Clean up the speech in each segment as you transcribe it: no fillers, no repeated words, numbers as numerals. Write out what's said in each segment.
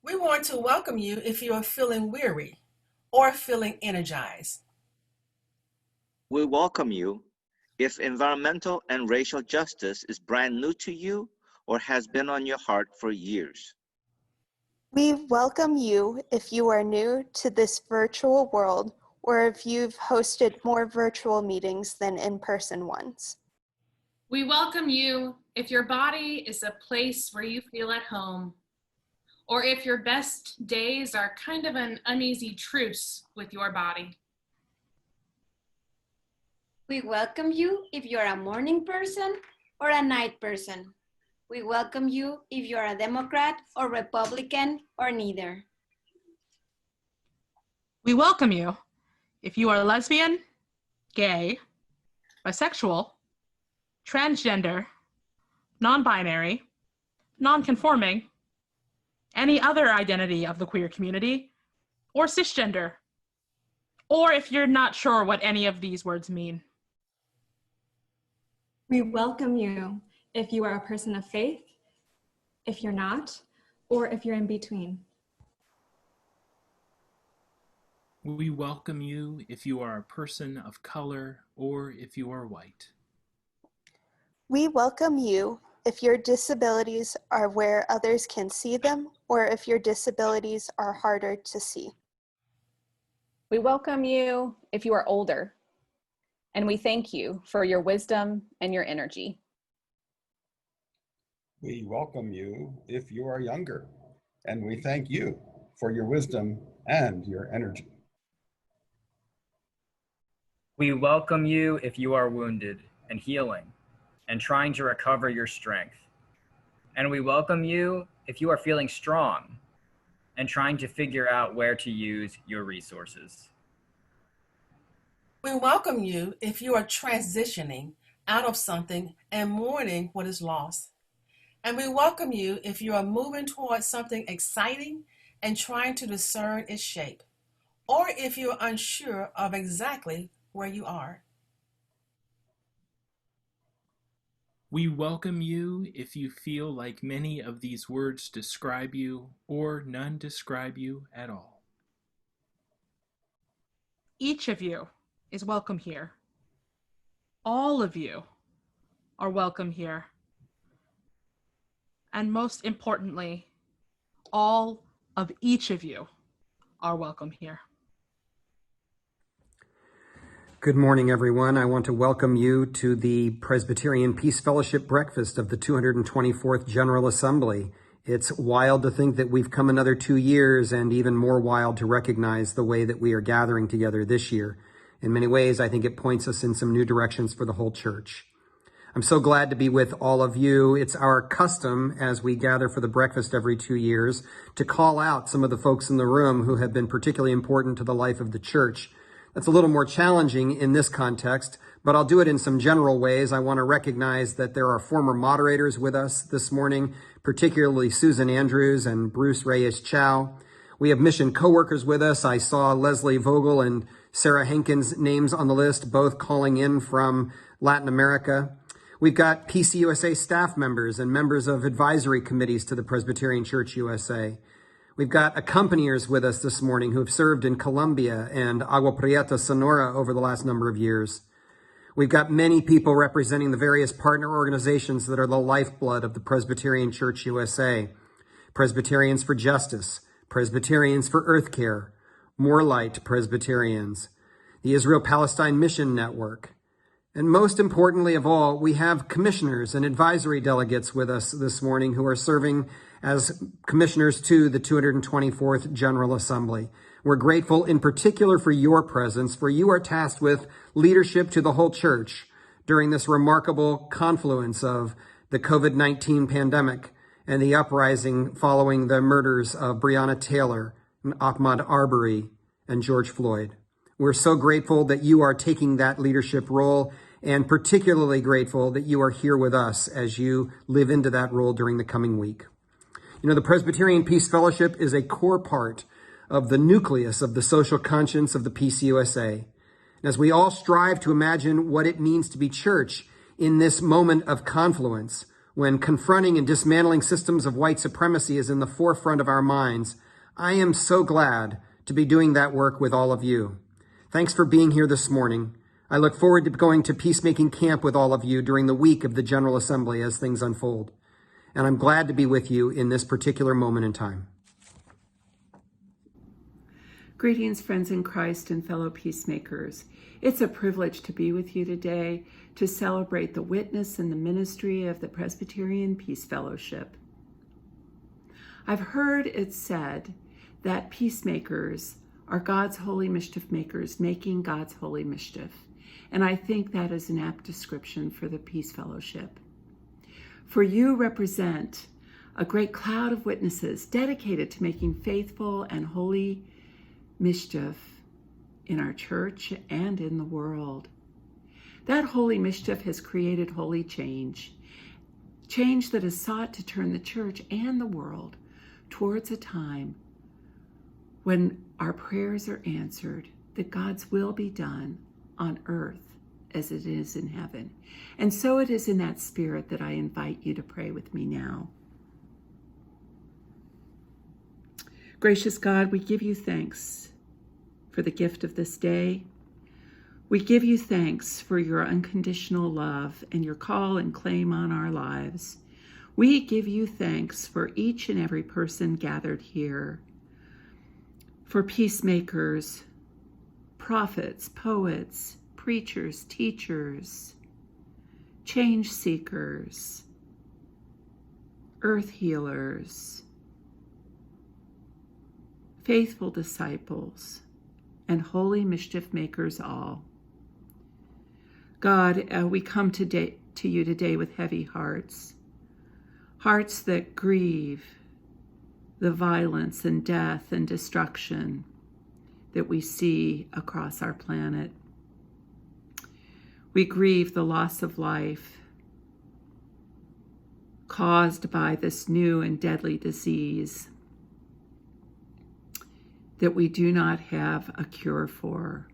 We want to welcome you if you are feeling weary or feeling energized. We welcome you if environmental and racial justice is brand new to you or has been on your heart for years. We welcome you if you are new to this virtual world or if you've hosted more virtual meetings than in-person ones. We welcome you if your body is a place where you feel at home, or if your best days are kind of an uneasy truce with your body. We welcome you if you're a morning person or a night person. We welcome you if you're a Democrat or Republican or neither. We welcome you if you are lesbian, gay, bisexual, transgender, non-binary, non-conforming, any other identity of the queer community, or cisgender, or if you're not sure what any of these words mean. We welcome you if you are a person of faith, if you're not, or if you're in between. We welcome you if you are a person of color or if you are white. We welcome you if your disabilities are where others can see them or if your disabilities are harder to see. We welcome you if you are older, and we thank you for your wisdom and your energy. We welcome you if you are younger, and we thank you for your wisdom and your energy. We welcome you if you are wounded and healing and trying to recover your strength. And we welcome you if you are feeling strong and trying to figure out where to use your resources. We welcome you if you are transitioning out of something and mourning what is lost. And we welcome you if you are moving towards something exciting and trying to discern its shape, or if you are unsure of exactly where you are. We welcome you if you feel like many of these words describe you or none describe you at all. Each of you is welcome here. All of you are welcome here. And most importantly, all of each of you are welcome here. Good morning, everyone. I want to welcome you to the Presbyterian Peace Fellowship breakfast of the 224th General Assembly. It's wild to think that we've come another 2 years, and even more wild to recognize the way that we are gathering together this year. In many ways, I think it points us in some new directions for the whole church. I'm so glad to be with all of you. It's our custom as we gather for the breakfast every 2 years to call out some of the folks in the room who have been particularly important to the life of the church. That's a little more challenging in this context, but I'll do it in some general ways. I want to recognize that there are former moderators with us this morning, particularly Susan Andrews and Bruce Reyes-Chow. We have mission co-workers with us. I saw Leslie Vogel and Sarah Hankins' names on the list, both calling in from Latin America. We've got PCUSA staff members and members of advisory committees to the Presbyterian Church USA. We've got accompaniers with us this morning who have served in Colombia and Agua Prieta, Sonora over the last number of years. We've got many people representing the various partner organizations that are the lifeblood of the Presbyterian Church USA. Presbyterians for Justice, Presbyterians for Earth Care, More Light Presbyterians, the Israel-Palestine Mission Network. And most importantly of all, we have commissioners and advisory delegates with us this morning who are serving as commissioners to the 224th General Assembly. We're grateful in particular for your presence, for you are tasked with leadership to the whole church during this remarkable confluence of the COVID-19 pandemic and the uprising following the murders of Breonna Taylor and Ahmaud Arbery and George Floyd. We're so grateful that you are taking that leadership role, and particularly grateful that you are here with us as you live into that role during the coming week. You know, the Presbyterian Peace Fellowship is a core part of the nucleus of the social conscience of the PCUSA. And as we all strive to imagine what it means to be church in this moment of confluence, when confronting and dismantling systems of white supremacy is in the forefront of our minds, I am so glad to be doing that work with all of you. Thanks for being here this morning. I look forward to going to peacemaking camp with all of you during the week of the General Assembly as things unfold. And I'm glad to be with you in this particular moment in time. Greetings, friends in Christ and fellow peacemakers. It's a privilege to be with you today to celebrate the witness and the ministry of the Presbyterian Peace Fellowship. I've heard it said that peacemakers are God's holy mischief makers making God's holy mischief. And I think that is an apt description for the Peace Fellowship. For you represent a great cloud of witnesses dedicated to making faithful and holy mischief in our church and in the world. That holy mischief has created holy change, change that has sought to turn the church and the world towards a time when our prayers are answered, that God's will be done on earth as it is in heaven. And so it is in that spirit that I invite you to pray with me now. Gracious God, we give you thanks for the gift of this day. We give you thanks for your unconditional love and your call and claim on our lives. We give you thanks for each and every person gathered here, for peacemakers, prophets, poets, preachers, teachers, change seekers, earth healers, faithful disciples, and holy mischief makers all. God, we come to you today with heavy hearts, hearts that grieve the violence and death and destruction that we see across our planet. We grieve the loss of life caused by this new and deadly disease that we do not have a cure for.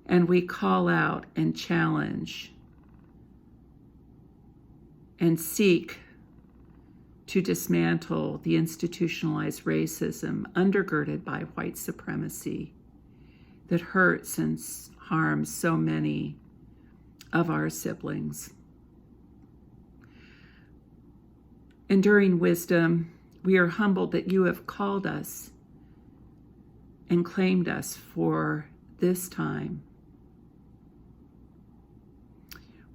And we call out and challenge and seek to dismantle the institutionalized racism undergirded by white supremacy that hurts and harms so many of our siblings. Enduring wisdom, we are humbled that you have called us and claimed us for this time.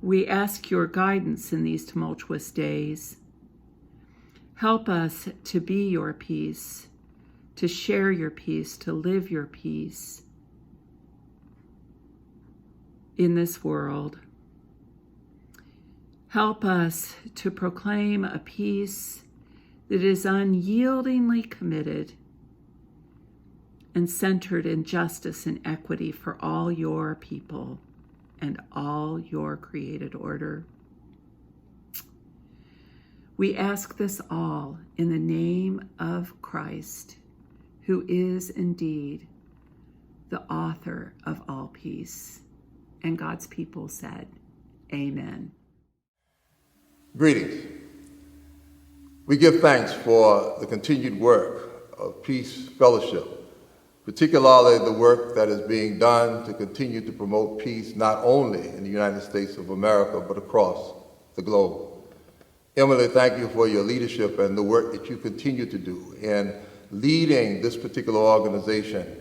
We ask your guidance in these tumultuous days. Help us to be your peace, to share your peace, to live your peace in this world. Help us to proclaim a peace that is unyieldingly committed and centered in justice and equity for all your people and all your created order. We ask this all in the name of Christ, who is indeed the author of all peace. And God's people said, Amen. Greetings. We give thanks for the continued work of Peace Fellowship, particularly the work that is being done to continue to promote peace not only in the United States of America, but across the globe. Emily, thank you for your leadership and the work that you continue to do in leading this particular organization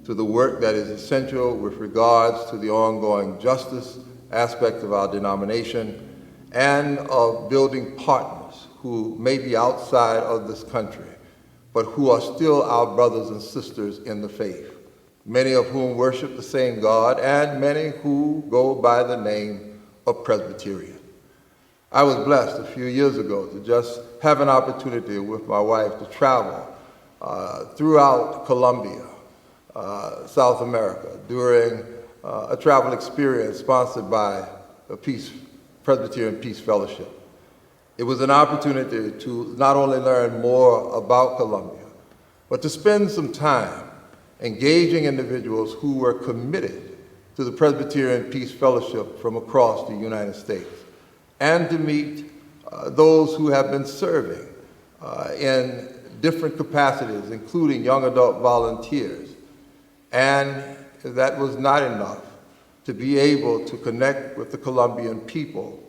to the work that is essential with regards to the ongoing justice aspect of our denomination and of building partners who may be outside of this country, but who are still our brothers and sisters in the faith, many of whom worship the same God and many who go by the name of Presbyterian. I was blessed a few years ago to just have an opportunity with my wife to travel throughout Colombia, South America, during a travel experience sponsored by the Presbyterian Peace Fellowship. It was an opportunity to not only learn more about Colombia, but to spend some time engaging individuals who were committed to the Presbyterian Peace Fellowship from across the United States. and to meet those who have been serving in different capacities, including young adult volunteers. And that was not enough to be able to connect with the Colombian people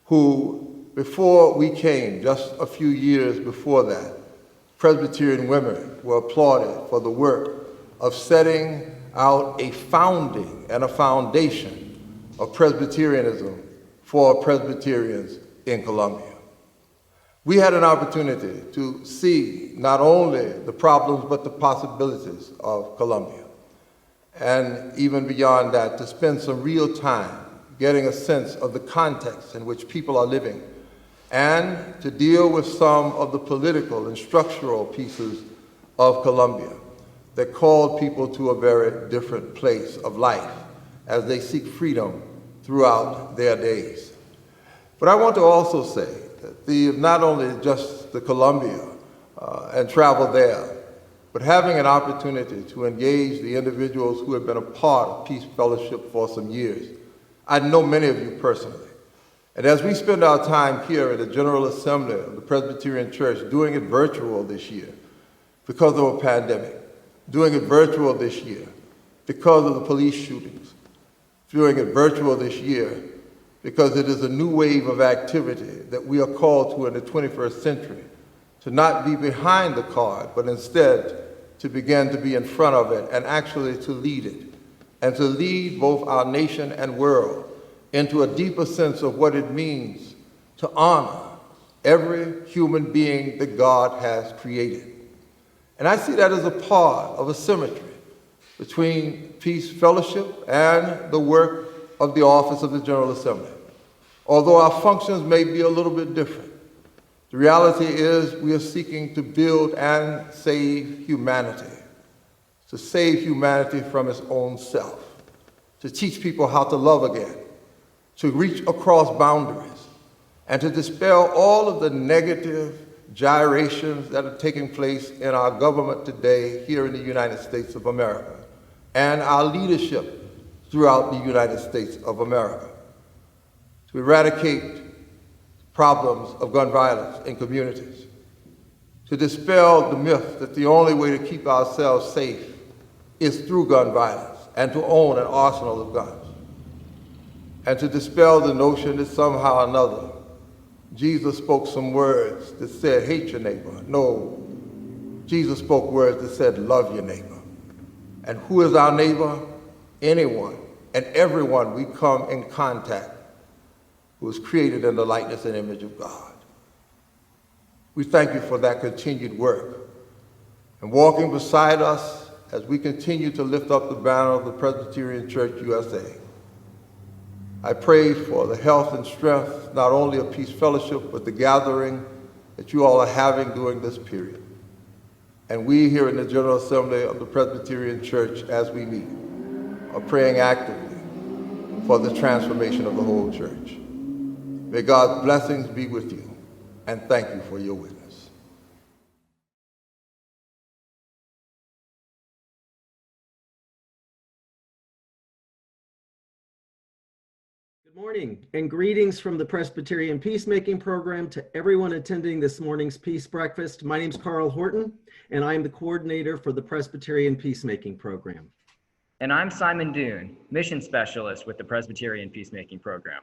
who, before we came, just a few years before that, Presbyterian women were applauded for the work of setting out a founding and a foundation of Presbyterianism for Presbyterians in Colombia. We had an opportunity to see not only the problems but the possibilities of Colombia. And even beyond that, to spend some real time getting a sense of the context in which people are living, and to deal with some of the political and structural pieces of Colombia that called people to a very different place of life as they seek freedom throughout their days. But I want to also say that not only just the Colombia and travel there, but having an opportunity to engage the individuals who have been a part of Peace Fellowship for some years. I know many of you personally. And as we spend our time here at the General Assembly of the Presbyterian Church, doing it virtual this year because of a pandemic, doing it virtual this year because of the police shootings, doing it virtual this year because it is a new wave of activity that we are called to in the 21st century, to not be behind the card, but instead to begin to be in front of it and actually to lead it, and to lead both our nation and world into a deeper sense of what it means to honor every human being that God has created. And I see that as a part of a symmetry between Peace Fellowship and the work of the office of the General Assembly. Although our functions may be a little bit different, the reality is we are seeking to build and save humanity, to save humanity from its own self, to teach people how to love again, to reach across boundaries, and to dispel all of the negative gyrations that are taking place in our government today here in the United States of America and our leadership throughout the United States of America, to eradicate problems of gun violence in communities, to dispel the myth that the only way to keep ourselves safe is through gun violence and to own an arsenal of guns, and to dispel the notion that somehow or another Jesus spoke some words that said, hate your neighbor. No, Jesus spoke words that said, love your neighbor. And who is our neighbor? Anyone and everyone we come in contact who is created in the likeness and image of God. We thank you for that continued work and walking beside us as we continue to lift up the banner of the Presbyterian Church USA. I pray for the health and strength, not only of Peace Fellowship, but the gathering that you all are having during this period. And we here in the General Assembly of the Presbyterian Church, as we meet, are praying actively for the transformation of the whole church. May God's blessings be with you, and thank you for your witness. Good morning, and greetings from the Presbyterian Peacemaking Program to everyone attending this morning's Peace Breakfast. My name is Carl Horton, and I am the coordinator for the Presbyterian Peacemaking Program. And I'm Simon Dune, Mission Specialist with the Presbyterian Peacemaking Program.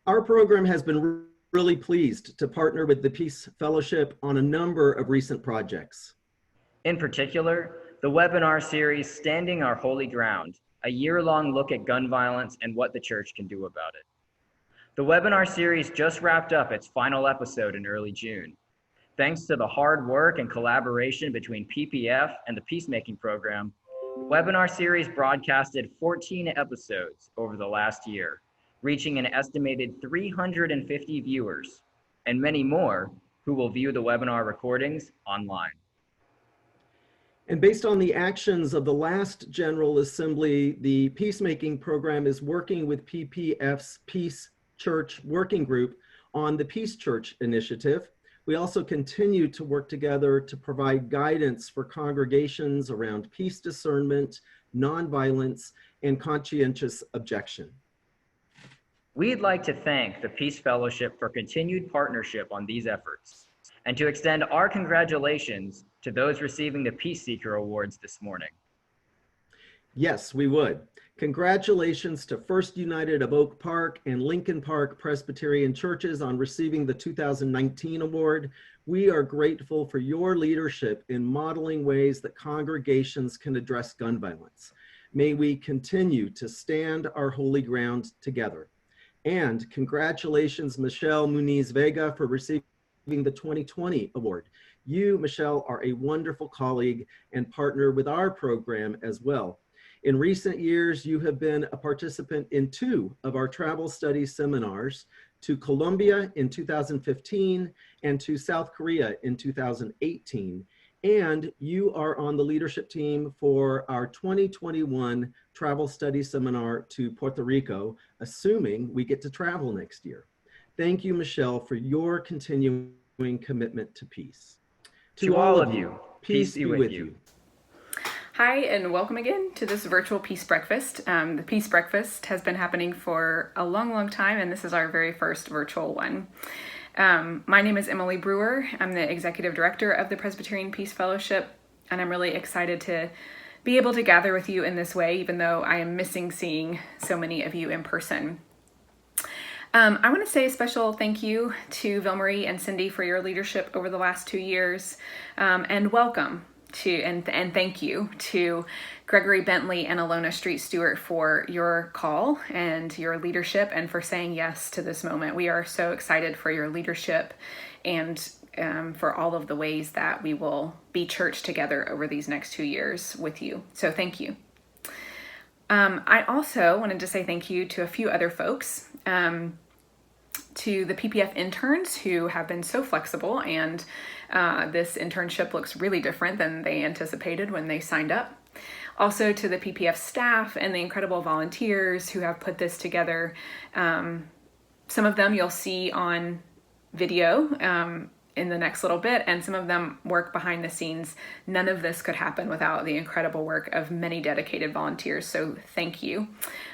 Our program has been really pleased to partner with the Peace Fellowship on a number of recent projects. In particular, the webinar series, Standing Our Holy Ground, a year-long look at gun violence and what the church can do about it. The webinar series just wrapped up its final episode in early June. Thanks to the hard work and collaboration between PPF and the Peacemaking Program, the webinar series broadcasted 14 episodes over the last year, reaching an estimated 350 viewers, and many more who will view the webinar recordings online. And based on the actions of the last General Assembly, the Peacemaking Program is working with PPF's Peace Church Working Group on the Peace Church Initiative. We also continue to work together to provide guidance for congregations around peace discernment, nonviolence, and conscientious objection. We'd like to thank the Peace Fellowship for continued partnership on these efforts, and to extend our congratulations to those receiving the Peace Seeker Awards this morning. Yes, we would. Congratulations to First United of Oak Park and Lincoln Park Presbyterian Churches on receiving the 2019 award. We are grateful for your leadership in modeling ways that congregations can address gun violence. May we continue to stand our holy ground together. And congratulations, Michelle Muniz Vega, for receiving the 2020 award. You, Michelle, are a wonderful colleague and partner with our program as well. In recent years, you have been a participant in 2 of our travel studies seminars, to Colombia in 2015 and to South Korea in 2018. And you are on the leadership team for our 2021 travel study seminar to Puerto Rico, assuming we get to travel next year. Thank you, Michelle, for your continuing commitment to peace. To all of you, peace be with you. Hi, and welcome again to this virtual Peace Breakfast. The Peace Breakfast has been happening for a long time, and this is our very first virtual one. My name is Emily Brewer. I'm the Executive Director of the Presbyterian Peace Fellowship, and I'm really excited to be able to gather with you in this way, even though I am missing seeing so many of you in person. I want to say a special thank you to Ville-Marie and Cindy for your leadership over the last 2 years, and welcome and thank you to Gregory Bentley and Alona Street Stewart for your call and your leadership and for saying yes to this moment. We are so excited for your leadership and for all of the ways that we will be church together over these next 2 years with you. So thank you. I also wanted to say thank you to a few other folks. To the PPF interns who have been so flexible, and this internship looks really different than they anticipated when they signed up. Also to the PPF staff and the incredible volunteers who have put this together. Some of them you'll see on video in the next little bit, and some of them work behind the scenes. None of this could happen without the incredible work of many dedicated volunteers, so thank you.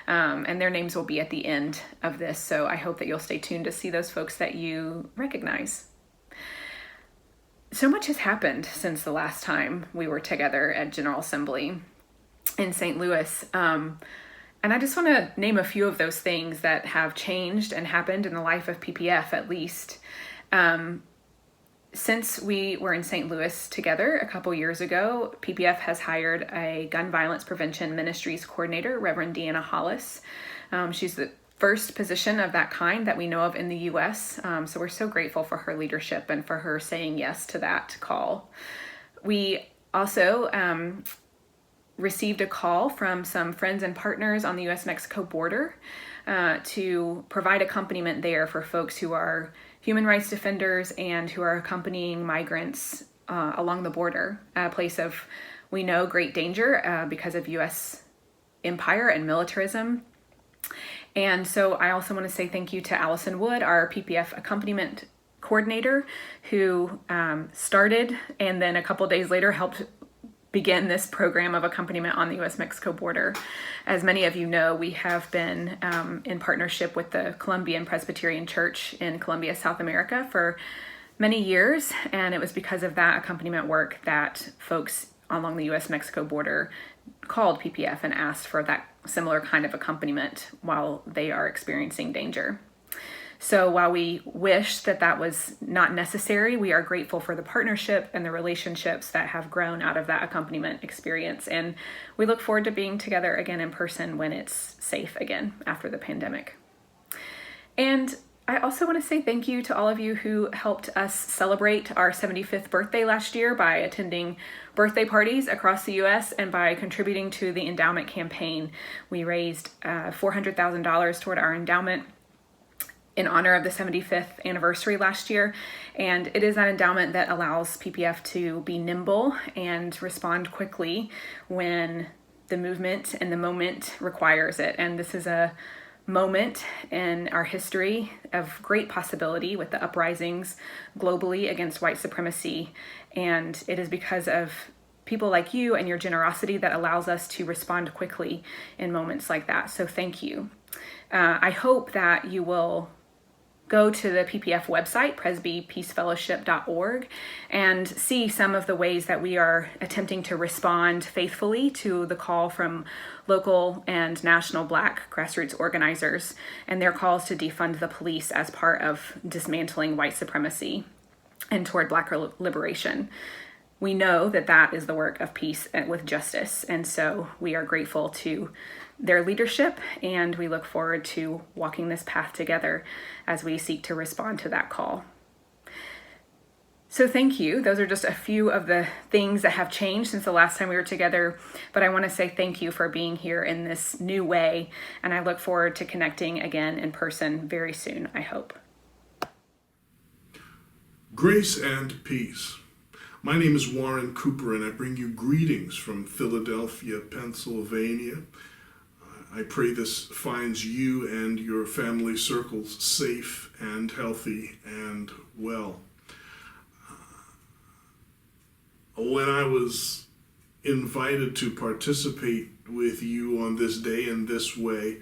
And their names will be at the end of this, so I hope that you'll stay tuned to see those folks that you recognize. So much has happened since the last time we were together at General Assembly in St. Louis. And I just want to name a few of those things that have changed and happened in the life of PPF, at least. Since we were in St. Louis together a couple years ago, PPF has hired a gun violence prevention ministries coordinator, Reverend Deanna Hollis. She's the first position of that kind that we know of in the U.S. So we're so grateful for her leadership and for her saying yes to that call. We also received a call from some friends and partners on the U.S.-Mexico border to provide accompaniment there for folks who are human rights defenders and who are accompanying migrants along the border, a place of, we know, great danger because of U.S. empire and militarism. And so I also want to say thank you to Allison Wood, our PPF accompaniment coordinator, who started and then a couple days later helped begin this program of accompaniment on the U.S.-Mexico border. As many of you know, we have been in partnership with the Colombian Presbyterian Church in Colombia, South America for many years, and it was because of that accompaniment work that folks along the U.S.-Mexico border called PPF and asked for that similar kind of accompaniment while they are experiencing danger. So while we wish that that was not necessary, we are grateful for the partnership and the relationships that have grown out of that accompaniment experience. And we look forward to being together again in person when it's safe again after the pandemic. And I also want to say thank you to all of you who helped us celebrate our 75th birthday last year by attending birthday parties across the U.S. and by contributing to the endowment campaign. We raised $400,000 toward our endowment in honor of the 75th anniversary last year. And it is that endowment that allows PPF to be nimble and respond quickly when the movement and the moment requires it. And this is a moment in our history of great possibility with the uprisings globally against white supremacy. And it is because of people like you and your generosity that allows us to respond quickly in moments like that. So thank you. I hope that you will go to the PPF website, presbypeacefellowship.org, and see some of the ways that we are attempting to respond faithfully to the call from local and national Black grassroots organizers and their calls to defund the police as part of dismantling white supremacy and toward Black liberation. We know that that is the work of peace with justice, and so we are grateful to their leadership, and we look forward to walking this path together as we seek to respond to that call. So thank you. Those are just a few of the things that have changed since the last time we were together, but I want to say thank you for being here in this new way, and I look forward to connecting again in person very soon, I hope. Grace and peace. My name is Warren Cooper, and I bring you greetings from Philadelphia, Pennsylvania. I pray this finds you and your family circles safe and healthy and well. When I was invited to participate with you on this day in this way,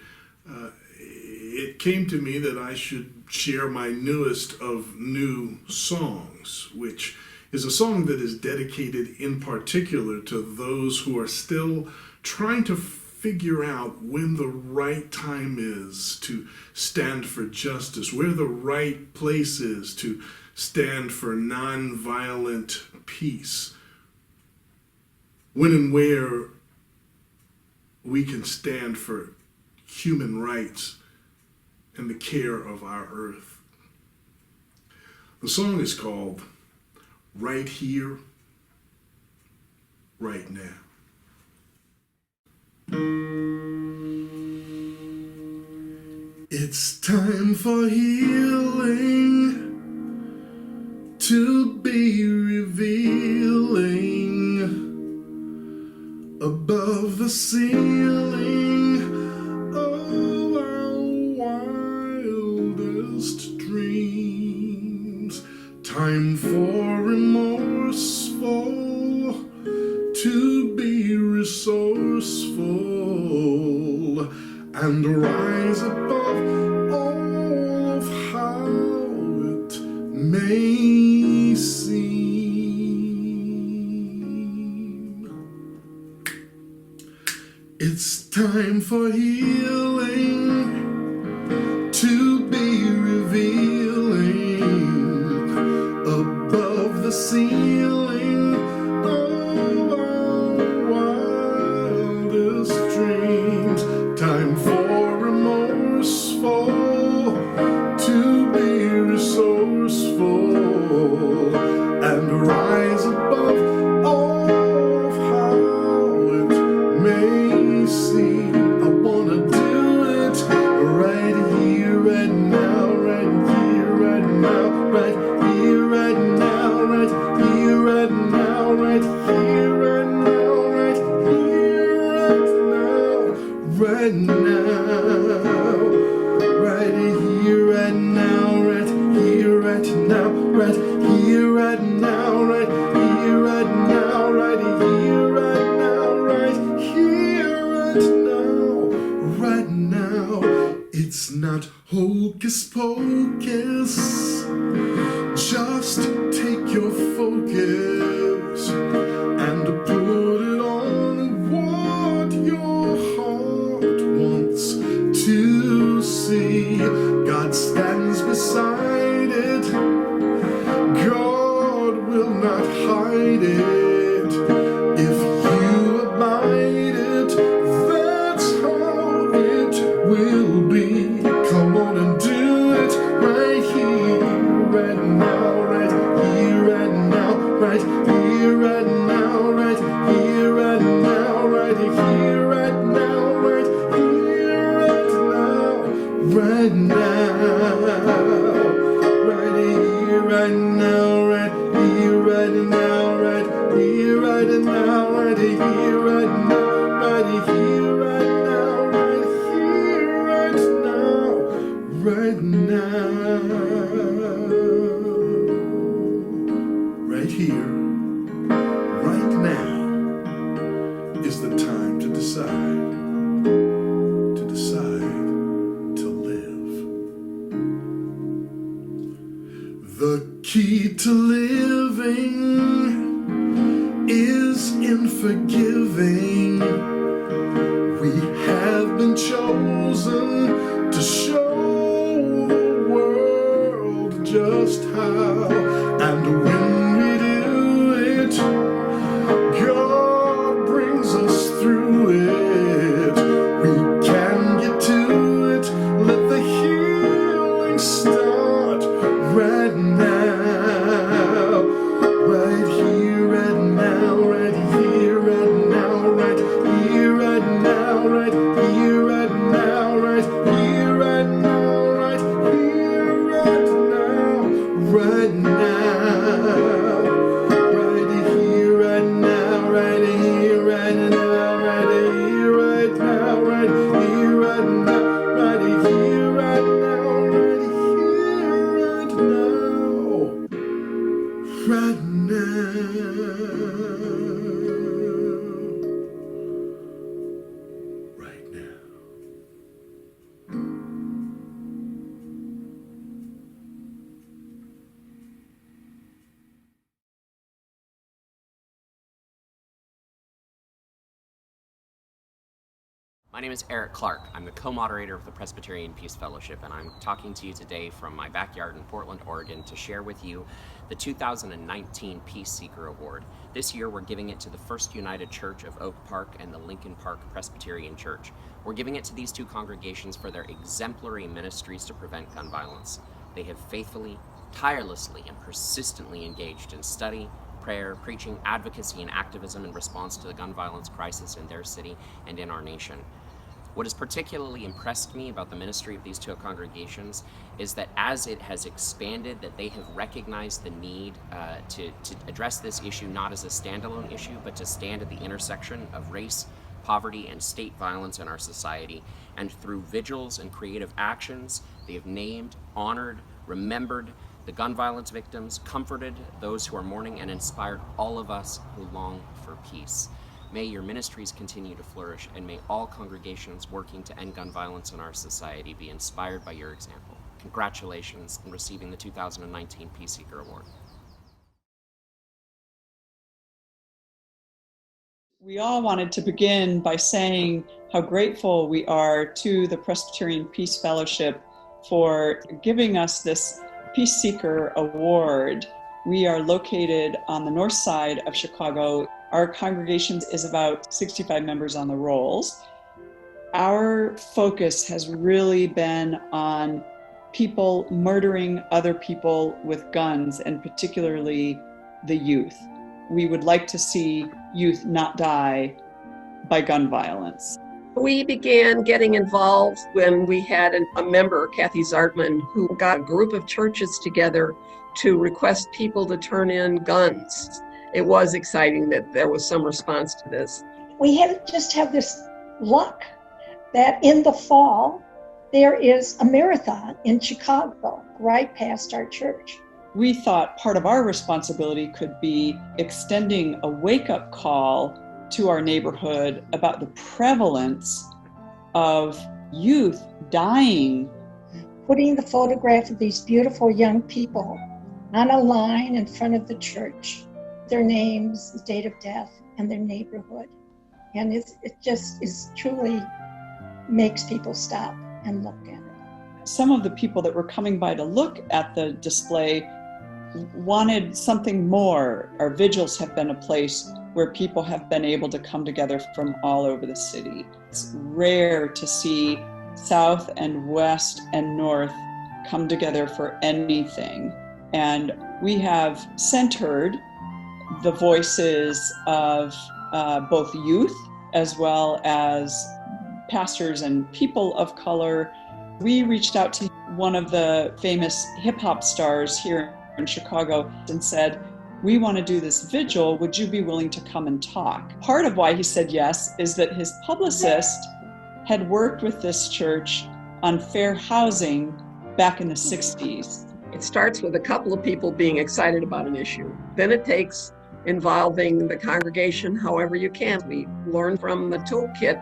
it came to me that I should share my newest of new songs, which is a song that is dedicated in particular to those who are still trying to figure out when the right time is to stand for justice, where the right place is to stand for nonviolent peace, when and where we can stand for human rights and the care of our earth. The song is called Right Here, Right Now. It's time for healing to be revealing above the ceiling of our wildest dreams. Time for remorseful to be resourceful and rise above all of how it may seem. It's time for healing to be revealing above the ceiling of our wildest dreams. Time for remorseful to be resourceful and rise above all of how it may seem. I wanna do it right here, right now, right here, right now, right here, right now, right here, right now, right here, right now, right here, right now, right now, right here, right now, right here, right now, right here, right now, right here, right now, right here, right now, right here, right now, right now. It's not hocus pocus, just take your focus and put it on what your heart wants to see. God stands beside it, God will not hide it. If you abide it, that's how it will be. Come on and do it right here, right now, right here. key to living is in forgiving. We have been chosen to show the world just how, and when we do it, God brings us through it. We can get to it, let the healing start right now, right here, right now, right here, right now, right here, right now, right here, right now, right here, right now, right here, right now, right now, right here, right now, right here, right now, right here, right now, right here, right now, right here, right now, right here, right now, right now. My name is Eric Clark. I'm the co-moderator of the Presbyterian Peace Fellowship, and I'm talking to you today from my backyard in Portland, Oregon, to share with you the 2019 Peace Seeker Award. This year, we're giving it to the First United Church of Oak Park and the Lincoln Park Presbyterian Church. We're giving it to these two congregations for their exemplary ministries to prevent gun violence. They have faithfully, tirelessly, and persistently engaged in study, prayer, preaching, advocacy, and activism in response to the gun violence crisis in their city and in our nation. What has particularly impressed me about the ministry of these two congregations is that as it has expanded, that they have recognized the need to address this issue not as a standalone issue, but to stand at the intersection of race, poverty, and state violence in our society. And through vigils and creative actions, they have named, honored, remembered the gun violence victims, comforted those who are mourning, and inspired all of us who long for peace. May your ministries continue to flourish, and may all congregations working to end gun violence in our society be inspired by your example. Congratulations on receiving the 2019 Peace Seeker Award. We all wanted to begin by saying how grateful we are to the Presbyterian Peace Fellowship for giving us this Peace Seeker Award. We are located on the north side of Chicago. Our congregation is about 65 members on the rolls. Our focus has really been on people murdering other people with guns, and particularly the youth. We would like to see youth not die by gun violence. We began getting involved when we had a member, Kathy Zartman, who got a group of churches together to request people to turn in guns. It was exciting that there was some response to this. We just have this luck that in the fall, there is a marathon in Chicago, right past our church. We thought part of our responsibility could be extending a wake-up call to our neighborhood about the prevalence of youth dying. Putting the photograph of these beautiful young people on a line in front of the church, their names, the date of death, and their neighborhood. And it just is truly makes people stop and look at it. Some of the people that were coming by to look at the display wanted something more. Our vigils have been a place where people have been able to come together from all over the city. It's rare to see South and West and North come together for anything. And we have centered the voices of both youth as well as pastors and people of color. We reached out to one of the famous hip hop stars here in Chicago and said, "We want to do this vigil. Would you be willing to come and talk?" Part of why he said yes is that his publicist had worked with this church on fair housing back in the 60s. It starts with a couple of people being excited about an issue. Then it takes involving the congregation however you can. We learn from the toolkit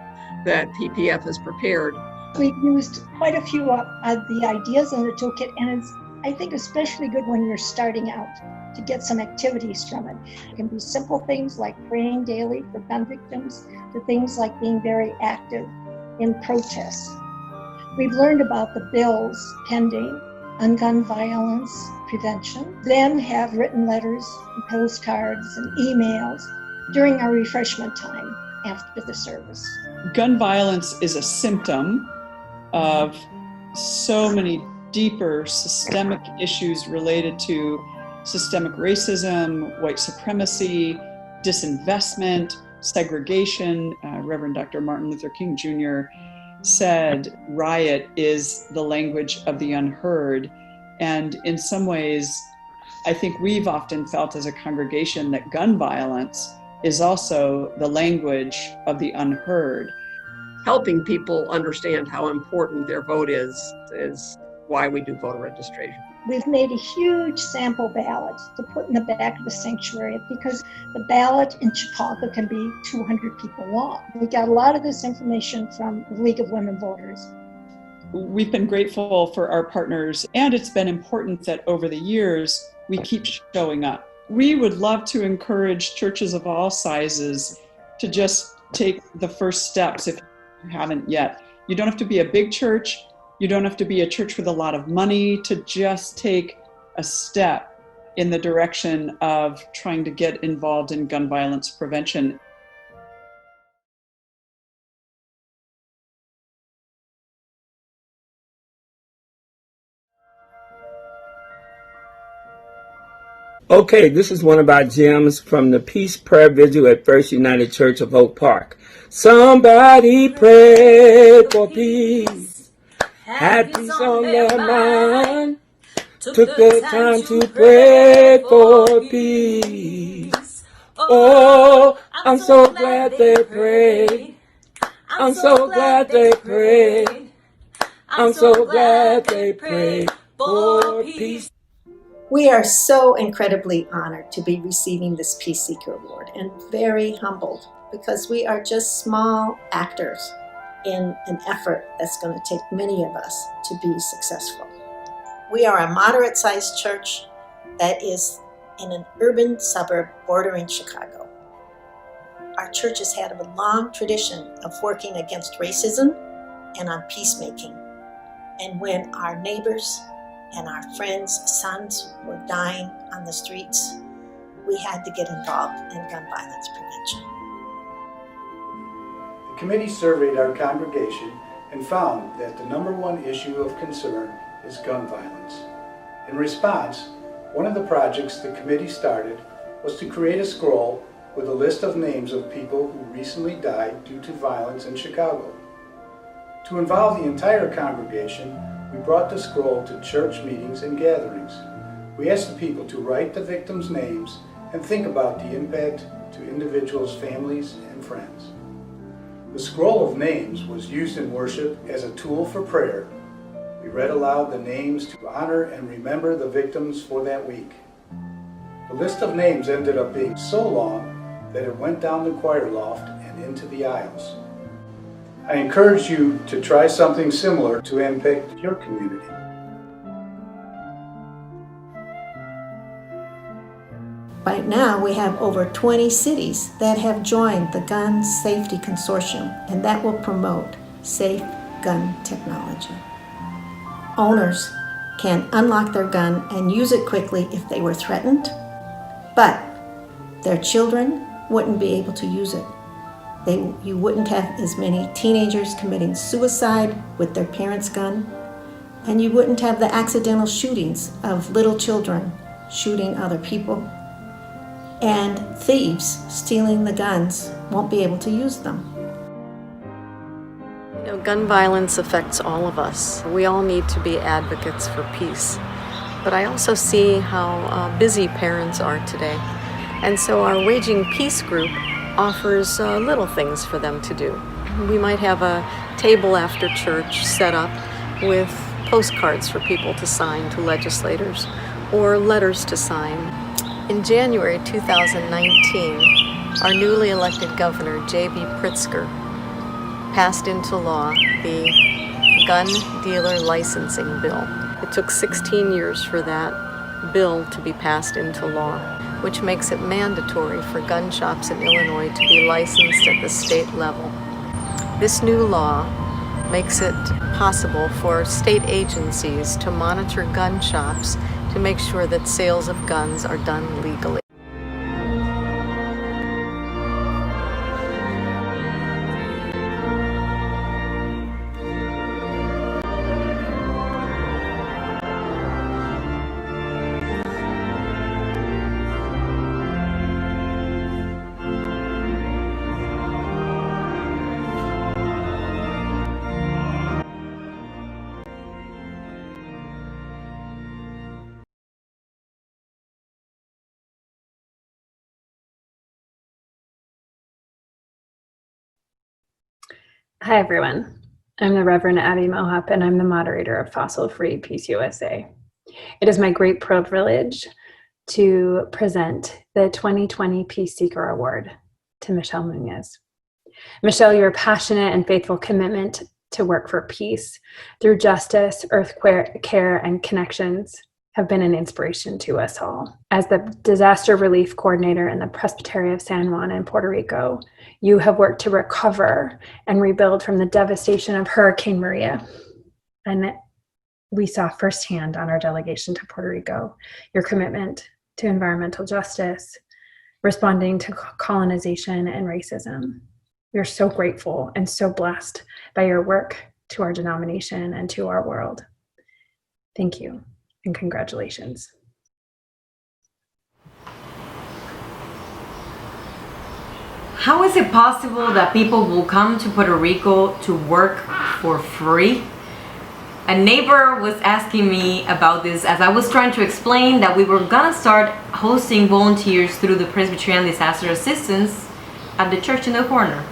that PPF has prepared. We've used quite a few of the ideas in the toolkit, and it's I think especially good when you're starting out to get some activities from it. It can be simple things like praying daily for gun victims to things like being very active in protests. We've learned about the bills pending on gun violence prevention, then have written letters and postcards and emails during our refreshment time after the service. Gun violence is a symptom of so many deeper systemic issues related to systemic racism, white supremacy, disinvestment, segregation. Reverend Dr. Martin Luther King Jr. said, riot is the language of the unheard. And in some ways, I think we've often felt as a congregation that gun violence is also the language of the unheard. Helping people understand how important their vote is why we do voter registration. We've made a huge sample ballot to put in the back of the sanctuary because the ballot in Chicago can be 200 people long. We got a lot of this information from the League of Women Voters. We've been grateful for our partners, and it's been important that over the years, we keep showing up. We would love to encourage churches of all sizes to just take the first steps if you haven't yet. You don't have to be a big church. You don't have to be a church with a lot of money to just take a step in the direction of trying to get involved in gun violence prevention. Okay, this is one of our gems from the Peace Prayer Vigil at First United Church of Oak Park. Somebody pray for peace. Had peace on their mind, took the time to pray for peace. Oh, I'm so glad they prayed. I'm so glad they prayed. I'm so glad they prayed for peace. We are so incredibly honored to be receiving this Peace Seeker Award and very humbled because we are just small actors in an effort that's going to take many of us to be successful. We are a moderate-sized church that is in an urban suburb bordering Chicago. Our church has had a long tradition of working against racism and on peacemaking. And when our neighbors and our friends' sons were dying on the streets, we had to get involved in gun violence prevention. The committee surveyed our congregation and found that the #1 issue of concern is gun violence. In response, one of the projects the committee started was to create a scroll with a list of names of people who recently died due to violence in Chicago. To involve the entire congregation, we brought the scroll to church meetings and gatherings. We asked the people to write the victims' names and think about the impact to individuals' families and friends. The scroll of names was used in worship as a tool for prayer. We read aloud the names to honor and remember the victims for that week. The list of names ended up being so long that it went down the choir loft and into the aisles. I encourage you to try something similar to impact your community. Right now, we have over 20 cities that have joined the Gun Safety Consortium, and that will promote safe gun technology. Owners can unlock their gun and use it quickly if they were threatened, but their children wouldn't be able to use it. You wouldn't have as many teenagers committing suicide with their parents' gun, and you wouldn't have the accidental shootings of little children shooting other people, and thieves stealing the guns won't be able to use them. You know, gun violence affects all of us. We all need to be advocates for peace. But I also see how busy parents are today. And so our Waging Peace group offers little things for them to do. We might have a table after church set up with postcards for people to sign to legislators or letters to sign. In January 2019, our newly elected governor, J.B. Pritzker, passed into law the Gun Dealer Licensing Bill. It took 16 years for that bill to be passed into law, which makes it mandatory for gun shops in Illinois to be licensed at the state level. This new law makes it possible for state agencies to monitor gun shops to make sure that sales of guns are done legally. Hi, everyone. I'm the Reverend Abby Mohop, and I'm the moderator of Fossil Free Peace USA. It is my great privilege to present the 2020 Peace Seeker Award to Michelle Munoz. Michelle, your passionate and faithful commitment to work for peace through justice, earthquake care, and connections have been an inspiration to us all. As the disaster relief coordinator in the Presbyterian of San Juan in Puerto Rico, you have worked to recover and rebuild from the devastation of Hurricane Maria. And we saw firsthand on our delegation to Puerto Rico your commitment to environmental justice, responding to colonization and racism. We're so grateful and so blessed by your work to our denomination and to our world. Thank you and congratulations. How is it possible that people will come to Puerto Rico to work for free? A neighbor was asking me about this as I was trying to explain that we were gonna start hosting volunteers through the Presbyterian Disaster Assistance at the church in the corner.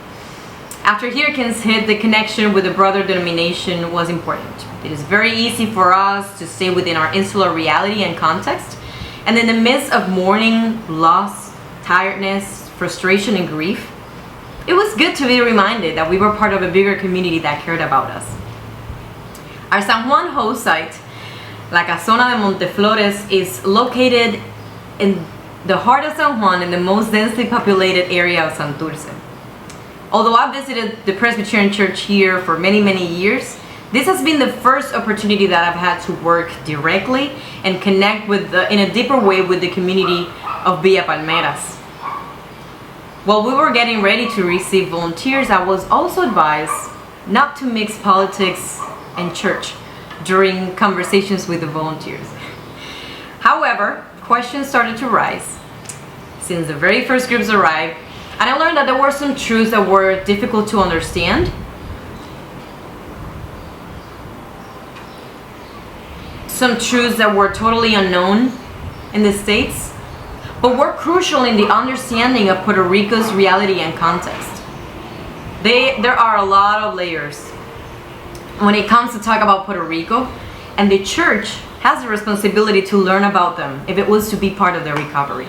After hurricanes hit, the connection with the brother denomination was important. It is very easy for us to stay within our insular reality and context, and in the midst of mourning, loss, tiredness, frustration, and grief, it was good to be reminded that we were part of a bigger community that cared about us. Our San Juan host site, La Casona de Monteflores, is located in the heart of San Juan in the most densely populated area of Santurce. Although I visited the Presbyterian Church here for many, many years, this has been the first opportunity that I've had to work directly and connect with in a deeper way with the community of Villa Palmeras. While we were getting ready to receive volunteers, I was also advised not to mix politics and church during conversations with the volunteers. However, questions started to rise since the very first groups arrived, and I learned that there were some truths that were difficult to understand. Some truths that were totally unknown in the States, but were crucial in the understanding of Puerto Rico's reality and context. There are a lot of layers when it comes to talk about Puerto Rico, and the church has a responsibility to learn about them if it was to be part of the recovery.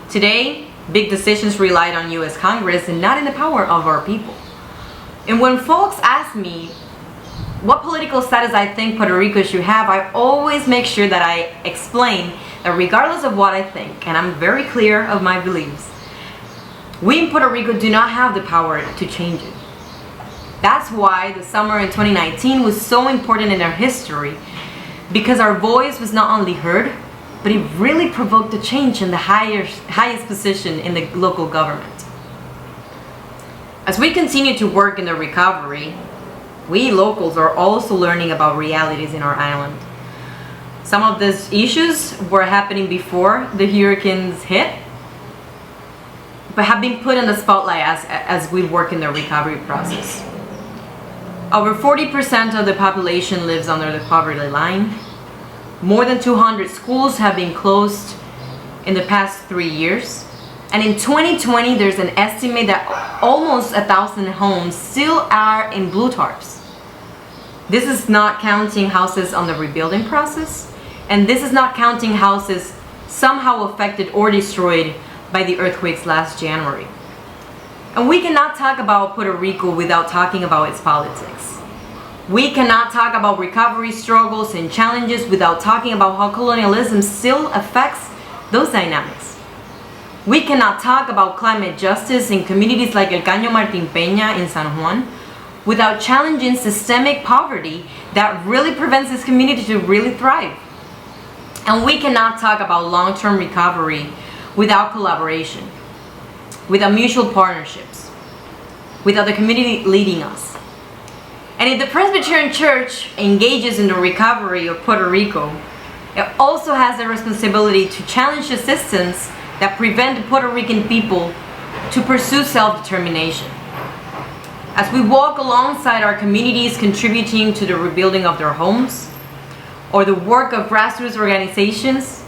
Today, big decisions relied on U.S. Congress and not in the power of our people. And when folks ask me what political status I think Puerto Rico should have, I always make sure that I explain that regardless of what I think, and I'm very clear of my beliefs, we in Puerto Rico do not have the power to change it. That's why the summer in 2019 was so important in our history, because our voice was not only heard, but it really provoked a change in the highest position in the local government. As we continue to work in the recovery, we locals are also learning about realities in our island. Some of these issues were happening before the hurricanes hit, but have been put in the spotlight as we work in the recovery process. Over 40% of the population lives under the poverty line. More than 200 schools have been closed in the past 3 years. And in 2020, there's an estimate that almost 1,000 homes still are in blue tarps. This is not counting houses on the rebuilding process, and this is not counting houses somehow affected or destroyed by the earthquakes last January. And we cannot talk about Puerto Rico without talking about its politics. We cannot talk about recovery struggles and challenges without talking about how colonialism still affects those dynamics. We cannot talk about climate justice in communities like El Caño Martín Peña in San Juan without challenging systemic poverty that really prevents this community to really thrive. And we cannot talk about long-term recovery without collaboration, without mutual partnerships, without the community leading us. And if the Presbyterian Church engages in the recovery of Puerto Rico, it also has the responsibility to challenge the systems that prevent the Puerto Rican people to pursue self-determination. As we walk alongside our communities contributing to the rebuilding of their homes, or the work of grassroots organizations,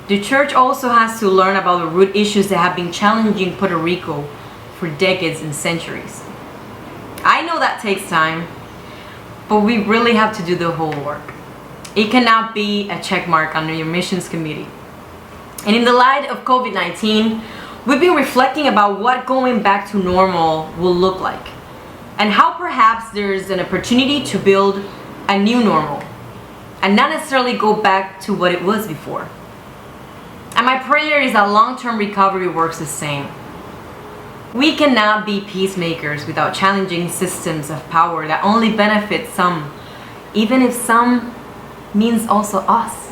the Church also has to learn about the root issues that have been challenging Puerto Rico for decades and centuries. I know that takes time, but we really have to do the whole work. It cannot be a check mark on your missions committee. And in the light of COVID-19, we've been reflecting about what going back to normal will look like, and how perhaps there's an opportunity to build a new normal, and not necessarily go back to what it was before. And my prayer is that long-term recovery works the same. We cannot be peacemakers without challenging systems of power that only benefit some, even if some means also us.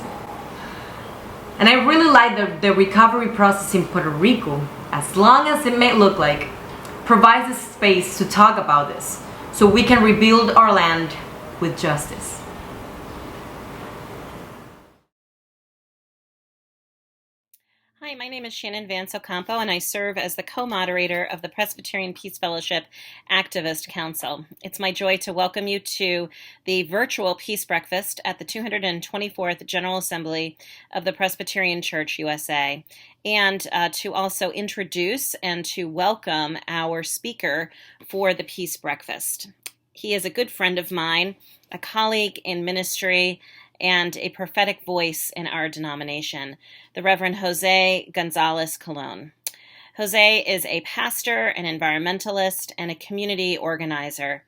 And I really like the recovery process in Puerto Rico, as long as it may look like, provides a space to talk about this, so we can rebuild our land with justice. Hi, my name is Shannon Vance Ocampo, and I serve as the co-moderator of the Presbyterian Peace Fellowship Activist Council. It's my joy to welcome you to the virtual Peace Breakfast at the 224th General Assembly of the Presbyterian Church USA, and to also introduce and to welcome our speaker for the Peace Breakfast. He is a good friend of mine, a colleague in ministry, and a prophetic voice in our denomination, the Reverend José Gonzalez-Colón. José is a pastor, an environmentalist, and a community organizer.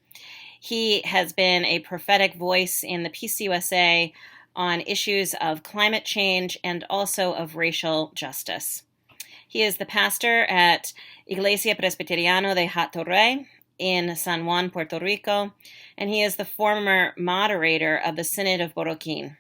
He has been a prophetic voice in the Peace USA on issues of climate change and also of racial justice. He is the pastor at Iglesia Presbiteriana de Hatorrey in San Juan, Puerto Rico, and he is the former moderator of the Synod of Boroquín.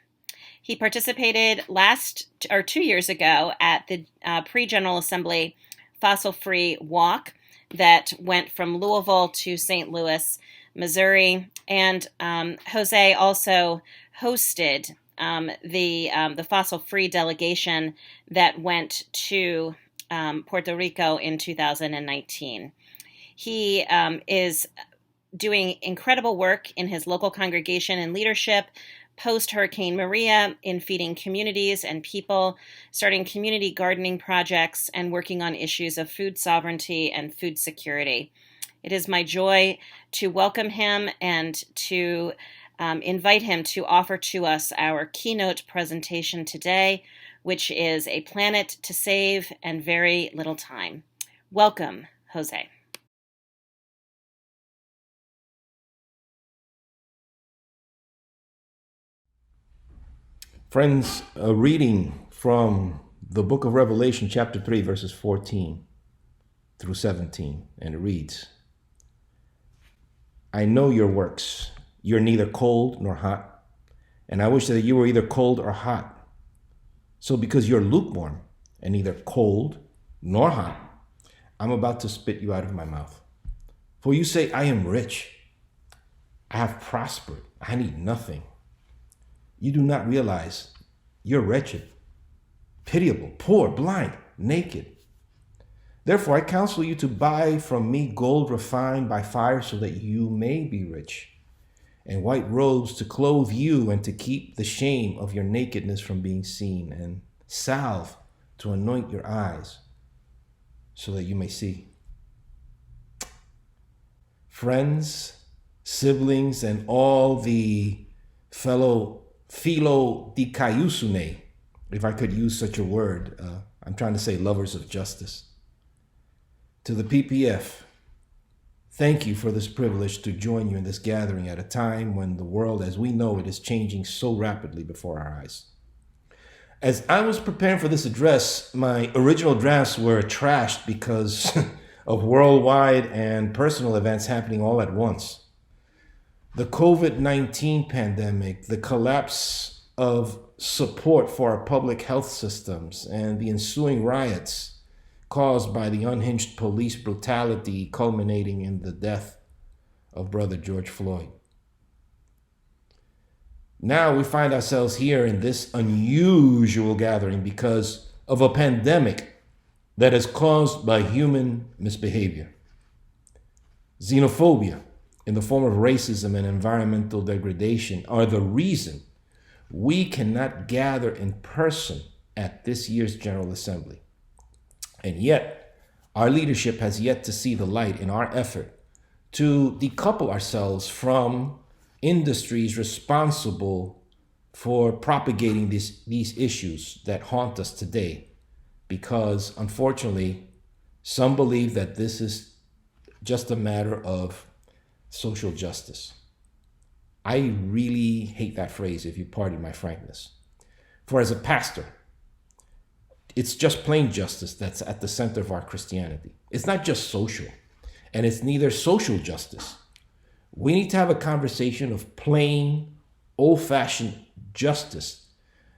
He participated 2 years ago at the pre-General Assembly fossil-free walk that went from Louisville to St. Louis, Missouri, and Jose also hosted the fossil-free delegation that went to Puerto Rico in 2019. He is doing incredible work in his local congregation and leadership, post-Hurricane Maria, in feeding communities and people, starting community gardening projects, and working on issues of food sovereignty and food security. It is my joy to welcome him and to invite him to offer to us our keynote presentation today, which is A Planet to Save and Very Little Time. Welcome, Jose. Friends, a reading from the book of Revelation, chapter 3, verses 14 through 17, and it reads, I know your works. You're neither cold nor hot, and I wish that you were either cold or hot. So because you're lukewarm and neither cold nor hot, I'm about to spit you out of my mouth. For you say, I am rich. I have prospered. I need nothing. You do not realize you're wretched, pitiable, poor, blind, naked. Therefore, I counsel you to buy from me gold refined by fire so that you may be rich, and white robes to clothe you and to keep the shame of your nakedness from being seen, and salve to anoint your eyes so that you may see. Friends, siblings, and all the fellow philo dikaiosune, if I could use such a word, I'm trying to say lovers of justice. To the PPF, Thank you for this privilege to join you in this gathering at a time when the world as we know it is changing so rapidly before our eyes. As I was preparing for this address, my original drafts were trashed because of worldwide and personal events happening all at once. The COVID-19 pandemic, the collapse of support for our public health systems, and the ensuing riots caused by the unhinged police brutality culminating in the death of Brother George Floyd. Now we find ourselves here in this unusual gathering because of a pandemic that is caused by human misbehavior. Xenophobia in the form of racism and environmental degradation are the reason we cannot gather in person at this year's General Assembly. And yet, our leadership has yet to see the light in our effort to decouple ourselves from industries responsible for propagating these issues that haunt us today, because unfortunately, some believe that this is just a matter of social justice. I really hate that phrase, if you pardon my frankness. For as a pastor, it's just plain justice that's at the center of our Christianity. It's not just social, and it's neither social justice. We need to have a conversation of plain, old-fashioned justice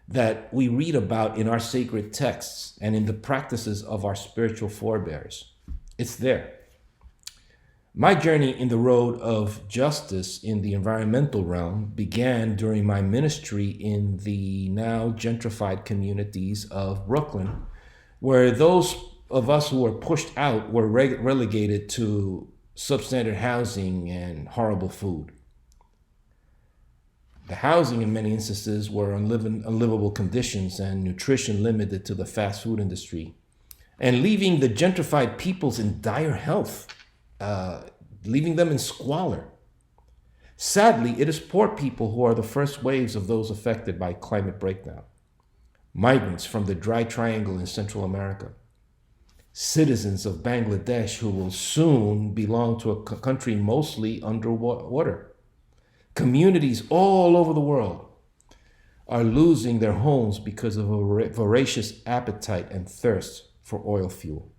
that we read about in our sacred texts and in the practices of our spiritual forebears. It's there. My journey in the road of justice in the environmental realm began during my ministry in the now gentrified communities of Brooklyn, where those of us who were pushed out were relegated to substandard housing and horrible food. The housing in many instances were unlivable conditions and nutrition limited to the fast food industry, and leaving the gentrified peoples in dire health. Leaving them in squalor. Sadly, it is poor people who are the first waves of those affected by climate breakdown. Migrants from the Dry Triangle in Central America. Citizens of Bangladesh who will soon belong to a country mostly underwater. Communities all over the world are losing their homes because of a voracious appetite and thirst for oil fuel.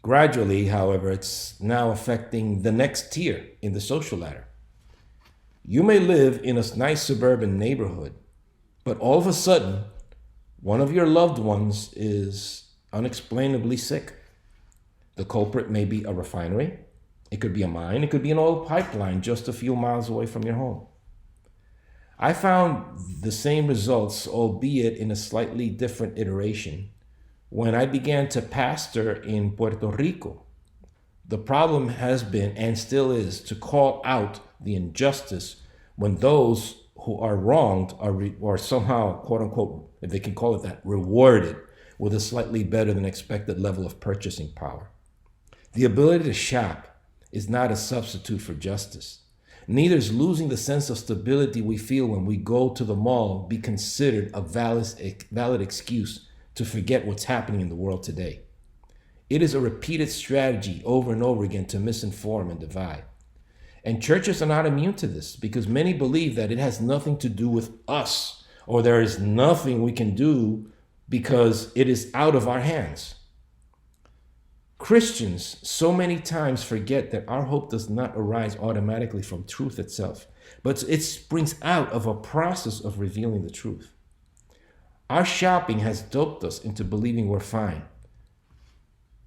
Gradually, however, it's now affecting the next tier in the social ladder. You may live in a nice suburban neighborhood, but all of a sudden, one of your loved ones is unexplainably sick. The culprit may be a refinery, it could be a mine, it could be an oil pipeline just a few miles away from your home. I found the same results, albeit in a slightly different iteration, when I began to pastor in Puerto Rico. The problem has been and still is to call out the injustice when those who are wronged are somehow, quote unquote, if they can call it that, rewarded with a slightly better than expected level of purchasing power. The ability to shop is not a substitute for justice. Neither is losing the sense of stability we feel when we go to the mall be considered a valid excuse to forget what's happening in the world today. It is a repeated strategy over and over again to misinform and divide. And churches are not immune to this because many believe that it has nothing to do with us, or there is nothing we can do because it is out of our hands. Christians so many times forget that our hope does not arise automatically from truth itself, but it springs out of a process of revealing the truth. Our shopping has doped us into believing we're fine,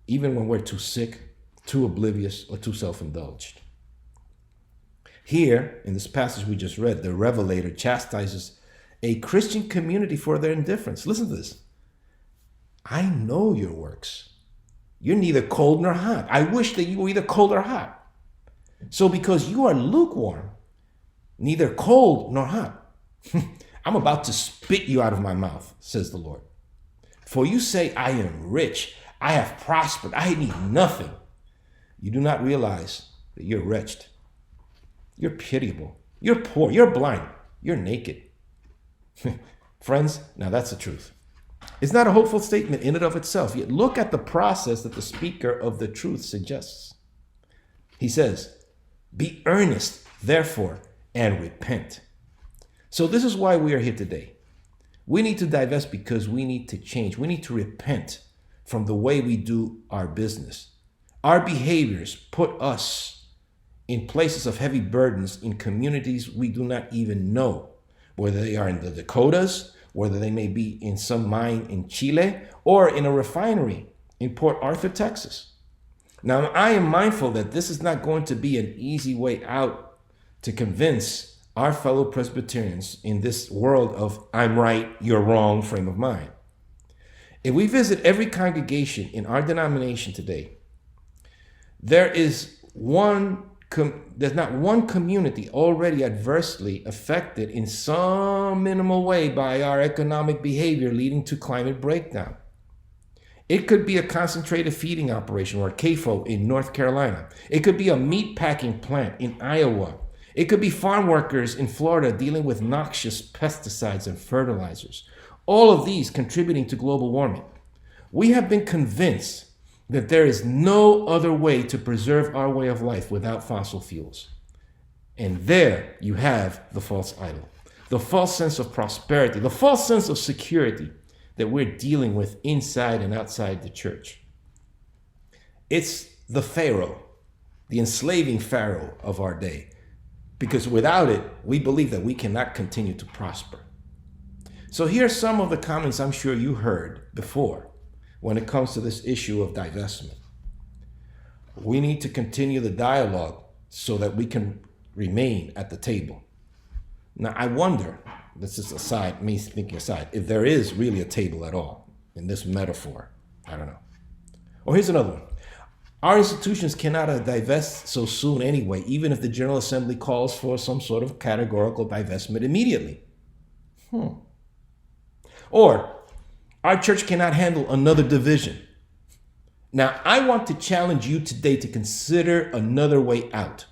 even when we're too sick, too oblivious, or too self-indulged. Here, in this passage we just read, the revelator chastises a Christian community for their indifference. Listen to this. I know your works. You're neither cold nor hot. I wish that you were either cold or hot. So because you are lukewarm, neither cold nor hot, I'm about to spit you out of my mouth, says the Lord. For you say, I am rich, I have prospered, I need nothing. You do not realize that you're wretched, you're pitiable, you're poor, you're blind, you're naked. Friends, now that's the truth. It's not a hopeful statement in and of itself, yet look at the process that the speaker of the truth suggests. He says, be earnest, therefore, and repent. So this is why we are here today. We need to divest because we need to change. We need to repent from the way we do our business. Our behaviors put us in places of heavy burdens in communities we do not even know, whether they are in the Dakotas, whether they may be in some mine in Chile, or in a refinery in Port Arthur, Texas. Now, I am mindful that this is not going to be an easy way out to convince our fellow Presbyterians in this world of I'm right, you're wrong frame of mind. If we visit every congregation in our denomination today, there's not one community already adversely affected in some minimal way by our economic behavior leading to climate breakdown. It could be a concentrated feeding operation or a CAFO in North Carolina. It could be a meat packing plant in Iowa. It could be farm workers in Florida dealing with noxious pesticides and fertilizers. All of these contributing to global warming. We have been convinced that there is no other way to preserve our way of life without fossil fuels. And there you have the false idol, the false sense of prosperity, the false sense of security that we're dealing with inside and outside the church. It's the Pharaoh, the enslaving Pharaoh of our day, because without it, we believe that we cannot continue to prosper. So here are some of the comments I'm sure you heard before when it comes to this issue of divestment. We need to continue the dialogue so that we can remain at the table. Now, I wonder, this is aside, me thinking aside, if there is really a table at all in this metaphor. I don't know. Or here's another one. Our institutions cannot divest so soon anyway, even if the General Assembly calls for some sort of categorical divestment immediately. Or, our church cannot handle another division. Now, I want to challenge you today to consider another way out.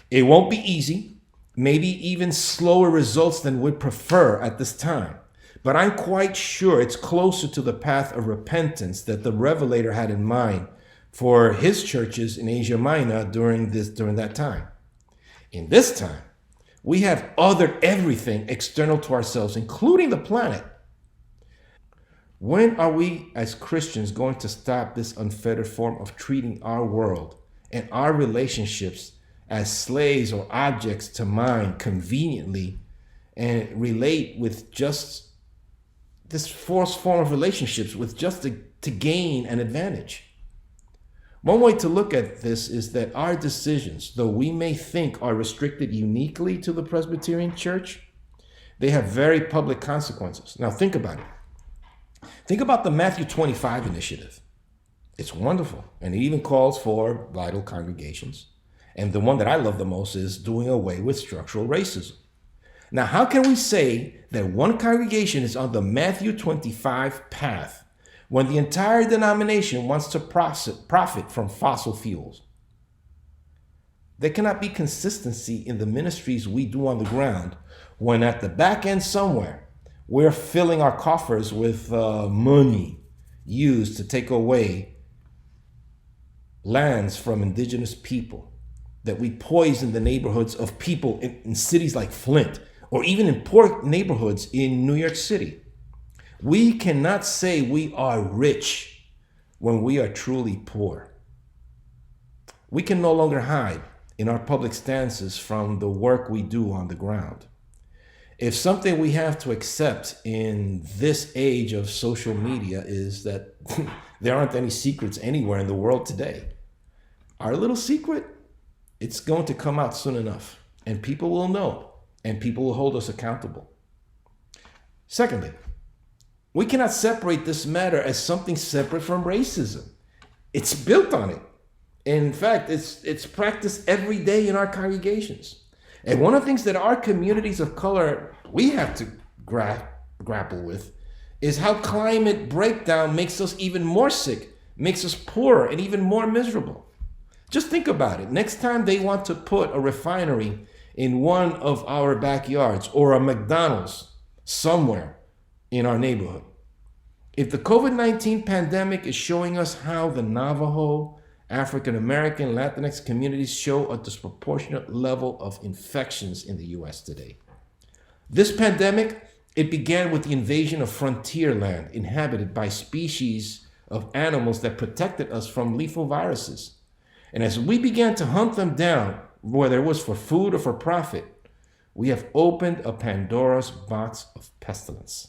It won't be easy, maybe even slower results than we'd prefer at this time. But I'm quite sure it's closer to the path of repentance that the Revelator had in mind for his churches in Asia Minor during that time. In this time, we have othered everything external to ourselves, including the planet. When are we as Christians going to stop this unfettered form of treating our world and our relationships as slaves or objects to mind conveniently and relate with just this forced form of relationships with just to gain an advantage? One way to look at this is that our decisions, though we may think are restricted uniquely to the Presbyterian Church, they have very public consequences. Now think about it. Think about the Matthew 25 initiative. It's wonderful, and it even calls for vital congregations. And the one that I love the most is doing away with structural racism. Now, how can we say that one congregation is on the Matthew 25 path when the entire denomination wants to profit from fossil fuels? There cannot be consistency in the ministries we do on the ground when at the back end somewhere, we're filling our coffers with money used to take away lands from indigenous people, that we poison the neighborhoods of people in cities like Flint, or even in poor neighborhoods in New York City. We cannot say we are rich when we are truly poor. We can no longer hide in our public stances from the work we do on the ground. If something we have to accept in this age of social media is that there aren't any secrets anywhere in the world today, our little secret, it's going to come out soon enough, and people will know, and people will hold us accountable. Secondly, we cannot separate this matter as something separate from racism. It's built on it. In fact, it's practiced every day in our congregations. And one of the things that our communities of color, we have to grapple with is how climate breakdown makes us even more sick, makes us poorer and even more miserable. Just think about it. Next time they want to put a refinery in one of our backyards or a McDonald's somewhere in our neighborhood, if the COVID-19 pandemic is showing us how the Navajo African American, Latinx communities show a disproportionate level of infections in the US today. This pandemic, it began with the invasion of frontier land inhabited by species of animals that protected us from lethal viruses. And as we began to hunt them down, whether it was for food or for profit, we have opened a Pandora's box of pestilence.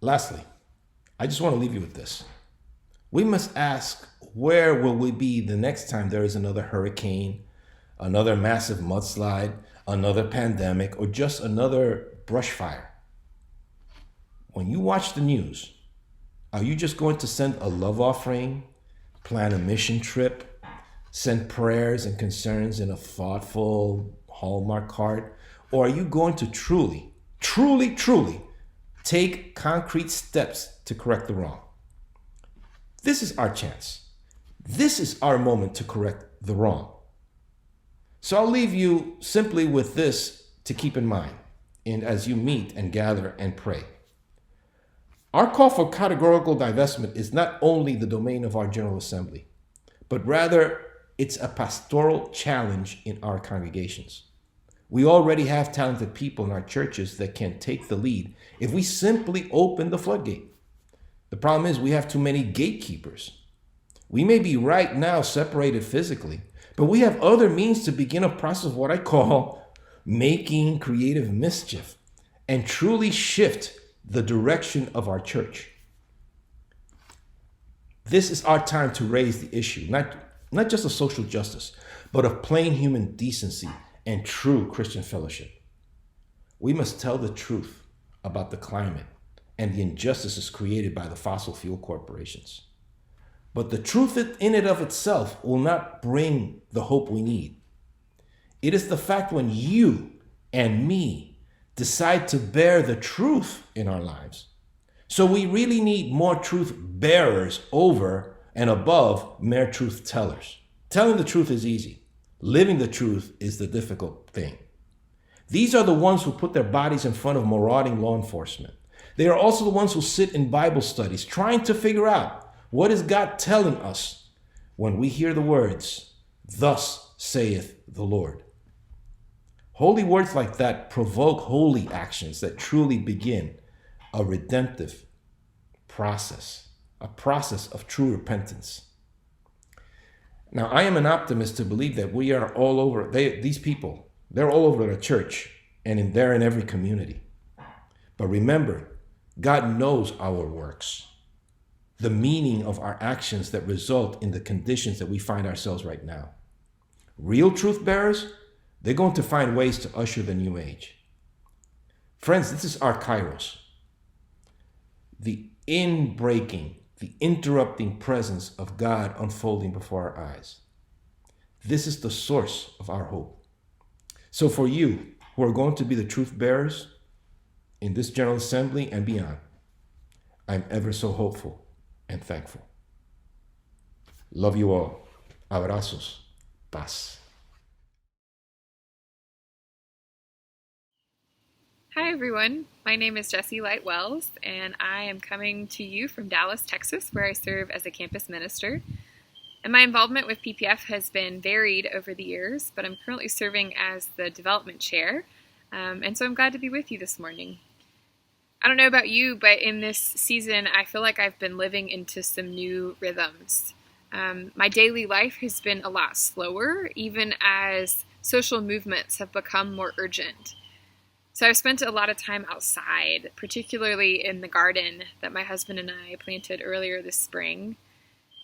Lastly, I just want to leave you with this. We must ask, where will we be the next time there is another hurricane, another massive mudslide, another pandemic, or just another brush fire? When you watch the news, are you just going to send a love offering, plan a mission trip, send prayers and concerns in a thoughtful Hallmark card? Or are you going to truly take concrete steps to correct the wrong? This is our chance. This is our moment to correct the wrong. So I'll leave you simply with this to keep in mind as you meet and gather and pray. Our call for categorical divestment is not only the domain of our General Assembly, but rather it's a pastoral challenge in our congregations. We already have talented people in our churches that can take the lead if we simply open the floodgate. The problem is we have too many gatekeepers. We may be right now separated physically, but we have other means to begin a process of what I call making creative mischief and truly shift the direction of our church. This is our time to raise the issue, not just of social justice, but of plain human decency and true Christian fellowship. We must tell the truth about the climate and the injustices created by the fossil fuel corporations. But the truth in and of itself will not bring the hope we need. It is the fact when you and me decide to bear the truth in our lives. So we really need more truth bearers over and above mere truth tellers. Telling the truth is easy. Living the truth is the difficult thing. These are the ones who put their bodies in front of marauding law enforcement. They are also the ones who sit in Bible studies trying to figure out, what is God telling us when we hear the words, "Thus saith the Lord"? Holy words like that provoke holy actions that truly begin a redemptive process, a process of true repentance. Now, I am an optimist to believe that we are all over, these people, they're all over the church and they're in every community. But remember, God knows our works, the meaning of our actions that result in the conditions that we find ourselves right now. Real truth bearers, they're going to find ways to usher the new age. Friends, this is our kairos. The inbreaking, the interrupting presence of God unfolding before our eyes. This is the source of our hope. So for you who are going to be the truth bearers in this General Assembly and beyond, I'm ever so hopeful and thankful. Love you all. Abrazos. Paz. Hi everyone, my name is Jessie Light Wells and I am coming to you from Dallas, Texas, where I serve as a campus minister. And my involvement with PPF has been varied over the years, but I'm currently serving as the development chair, and so I'm glad to be with you this morning. I don't know about you, but in this season I feel like I've been living into some new rhythms. My daily life has been a lot slower, even as social movements have become more urgent. So I've spent a lot of time outside, particularly in the garden that my husband and I planted earlier this spring.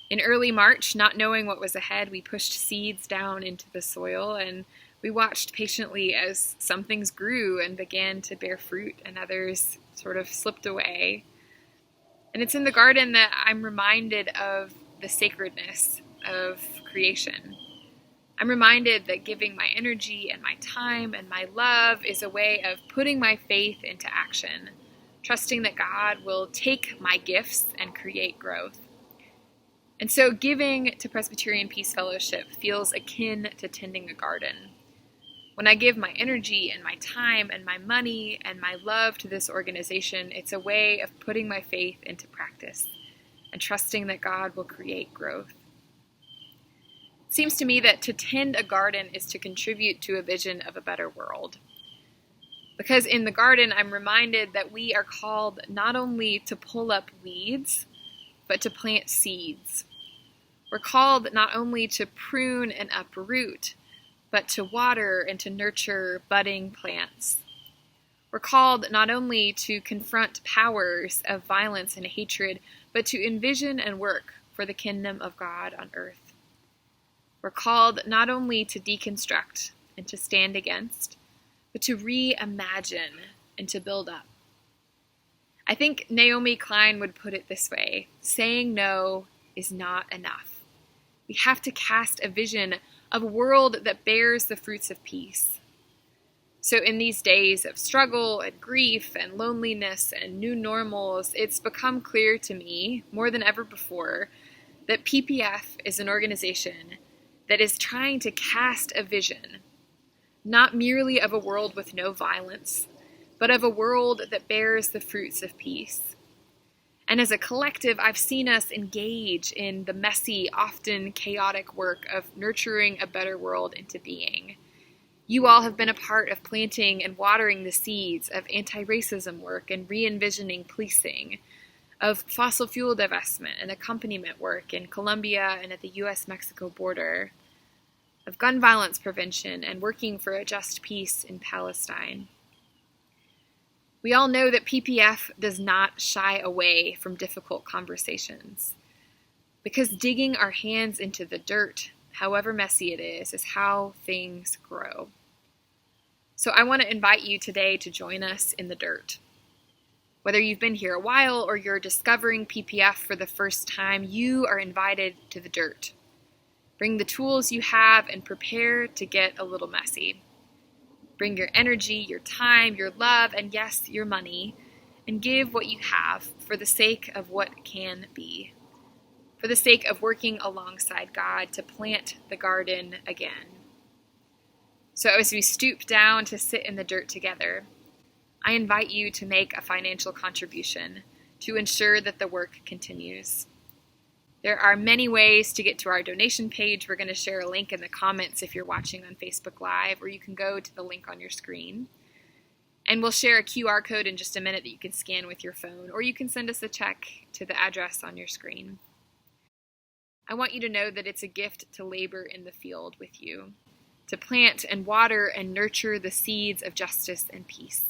In early March, not knowing what was ahead, we pushed seeds down into the soil and we watched patiently as some things grew and began to bear fruit and others sort of slipped away. And it's in the garden that I'm reminded of the sacredness of creation. I'm reminded that giving my energy and my time and my love is a way of putting my faith into action, trusting that God will take my gifts and create growth. And so giving to Presbyterian Peace Fellowship feels akin to tending a garden. When I give my energy and my time and my money and my love to this organization, it's a way of putting my faith into practice. and trusting that God will create growth. It seems to me that to tend a garden is to contribute to a vision of a better world. Because in the garden, I'm reminded that we are called not only to pull up weeds, but to plant seeds. We're called not only to prune and uproot, but to water and to nurture budding plants. We're called not only to confront powers of violence and hatred, but to envision and work for the kingdom of God on earth. We're called not only to deconstruct and to stand against, but to reimagine and to build up. I think Naomi Klein would put it this way: saying no is not enough. We have to cast a vision of a world that bears the fruits of peace. So in these days of struggle and grief and loneliness and new normals, it's become clear to me, more than ever before, that PPF is an organization that is trying to cast a vision, not merely of a world with no violence, but of a world that bears the fruits of peace. And as a collective, I've seen us engage in the messy, often chaotic work of nurturing a better world into being. You all have been a part of planting and watering the seeds of anti-racism work and re-envisioning policing, of fossil fuel divestment and accompaniment work in Colombia and at the U.S.-Mexico border, of gun violence prevention and working for a just peace in Palestine. We all know that PPF does not shy away from difficult conversations, because digging our hands into the dirt, however messy it is how things grow. So I want to invite you today to join us in the dirt. Whether you've been here a while or you're discovering PPF for the first time, you are invited to the dirt. Bring the tools you have and prepare to get a little messy. Bring your energy, your time, your love, and yes, your money, and give what you have for the sake of what can be, for the sake of working alongside God to plant the garden again. So as we stoop down to sit in the dirt together, I invite you to make a financial contribution to ensure that the work continues. There are many ways to get to our donation page. We're going to share a link in the comments if you're watching on Facebook Live, or you can go to the link on your screen. And we'll share a QR code in just a minute that you can scan with your phone, or you can send us a check to the address on your screen. I want you to know that it's a gift to labor in the field with you, to plant and water and nurture the seeds of justice and peace.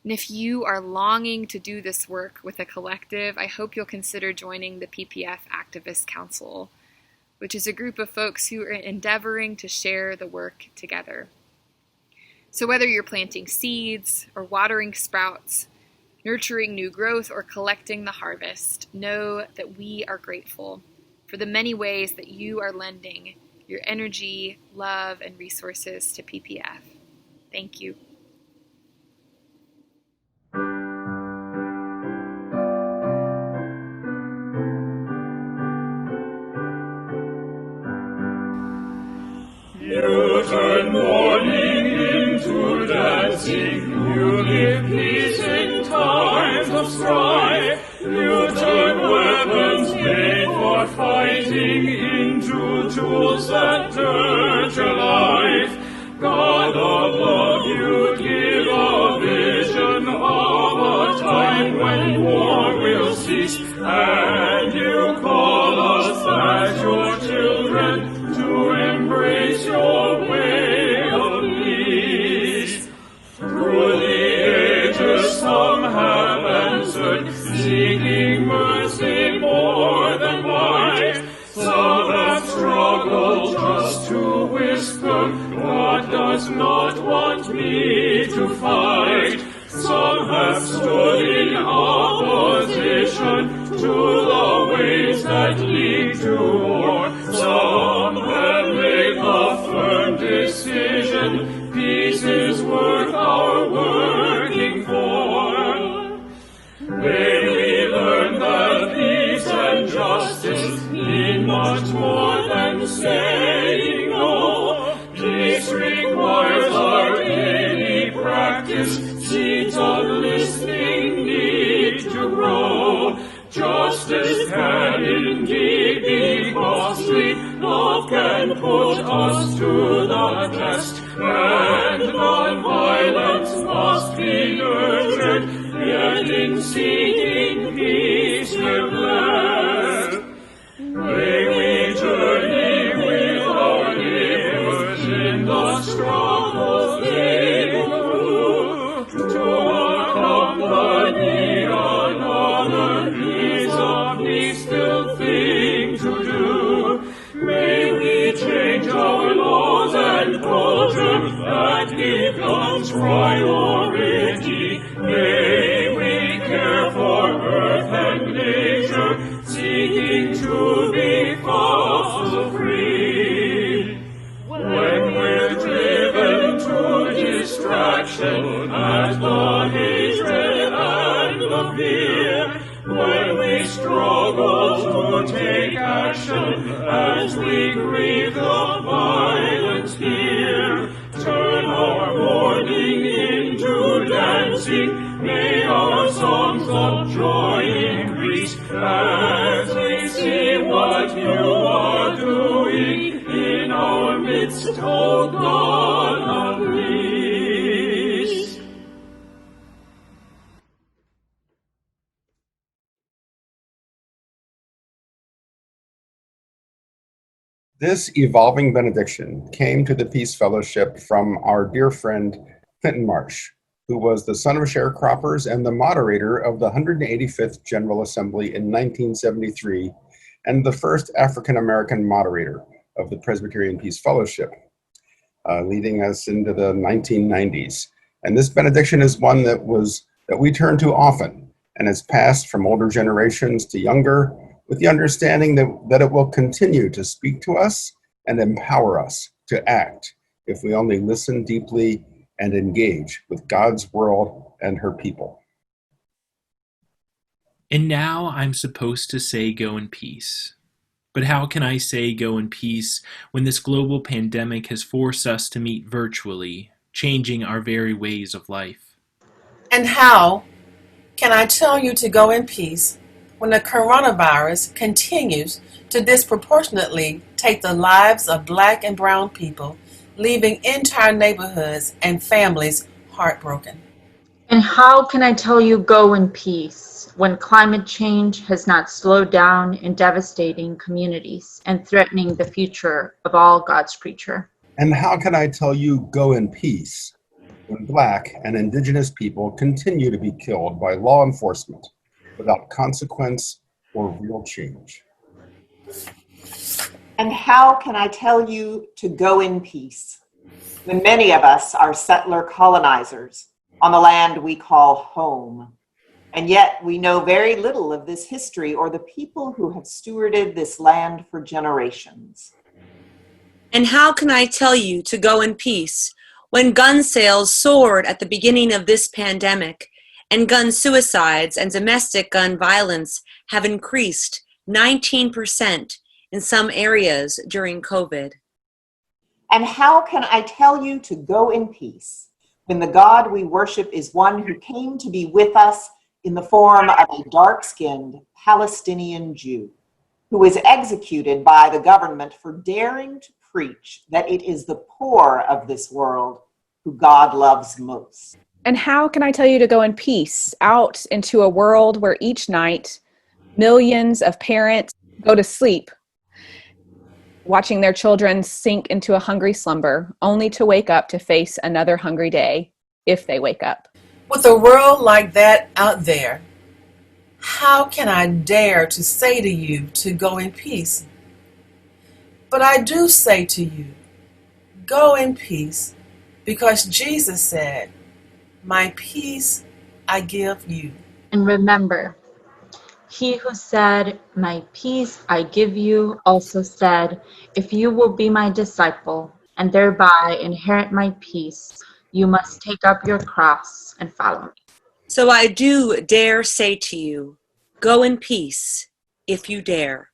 And if you are longing to do this work with a collective, I hope you'll consider joining the PPF Activist Council, which is a group of folks who are endeavoring to share the work together. So whether you're planting seeds or watering sprouts, nurturing new growth, or collecting the harvest, know that we are grateful for the many ways that you are lending your energy, love, and resources to PPF. Thank you. You turn mourning into dancing, you give peace in times of strife, you turn weapons made for fighting into tools that nurture life. God of love, you give a vision of a time when war will cease, and you call us as your children to embrace your way of peace. Through the ages some have answered, seeking mercy more than might. Some have struggled just to whisper, God does not want me to fight. Some have stood in opposition to the ways that lead to war. Some have made the firm decision, peace is worth our working for. May we learn that peace and justice mean much more than saying no. Peace requires our daily practice, seeds of listening need to grow. Justice can to the test, and non-violence must be nurtured, yet in seeking peace we're blessed. May we journey with our neighbors in the struggles they go through, to accompany another is a peaceful thing to do. May we change our laws and culture, that becomes priority. May we care for earth and nature, seeking to be fossil-free. When we're driven to distraction as the hatred and the fear, when we struggle to take action as we grieve the violence here, turn our mourning into dancing. May our songs of joy increase as we see what you are doing in our midst, O God of peace. This evolving benediction came to the Peace Fellowship from our dear friend Clinton Marsh, who was the son of sharecroppers and the moderator of the 185th General Assembly in 1973, and the first African-American moderator of the Presbyterian Peace Fellowship, leading us into the 1990s. And this benediction is one that we turn to often and has passed from older generations to younger, with the understanding that it will continue to speak to us and empower us to act if we only listen deeply and engage with God's world and her people. And now I'm supposed to say go in peace. But how can I say go in peace when this global pandemic has forced us to meet virtually, changing our very ways of life? And how can I tell you to go in peace when the coronavirus continues to disproportionately take the lives of Black and brown people, leaving entire neighborhoods and families heartbroken? And how can I tell you go in peace when climate change has not slowed down in devastating communities and threatening the future of all God's creature? And how can I tell you go in peace when Black and Indigenous people continue to be killed by law enforcement without consequence or real change? And how can I tell you to go in peace when many of us are settler colonizers on the land we call home, and yet we know very little of this history or the people who have stewarded this land for generations? And how can I tell you to go in peace when gun sales soared at the beginning of this pandemic, and gun suicides and domestic gun violence have increased 19% in some areas during COVID? And how can I tell you to go in peace when the God we worship is one who came to be with us in the form of a dark-skinned Palestinian Jew who was executed by the government for daring to preach that it is the poor of this world who God loves most? And how can I tell you to go in peace out into a world where each night millions of parents go to sleep watching their children sink into a hungry slumber, only to wake up to face another hungry day, if they wake up? With a world like that out there, how can I dare to say to you to go in peace? But I do say to you, go in peace, because Jesus said, "My peace I give you." And remember, he who said, "My peace I give you," also said, "If you will be my disciple and thereby inherit my peace, you must take up your cross and follow me." So I do dare say to you, go in peace, if you dare.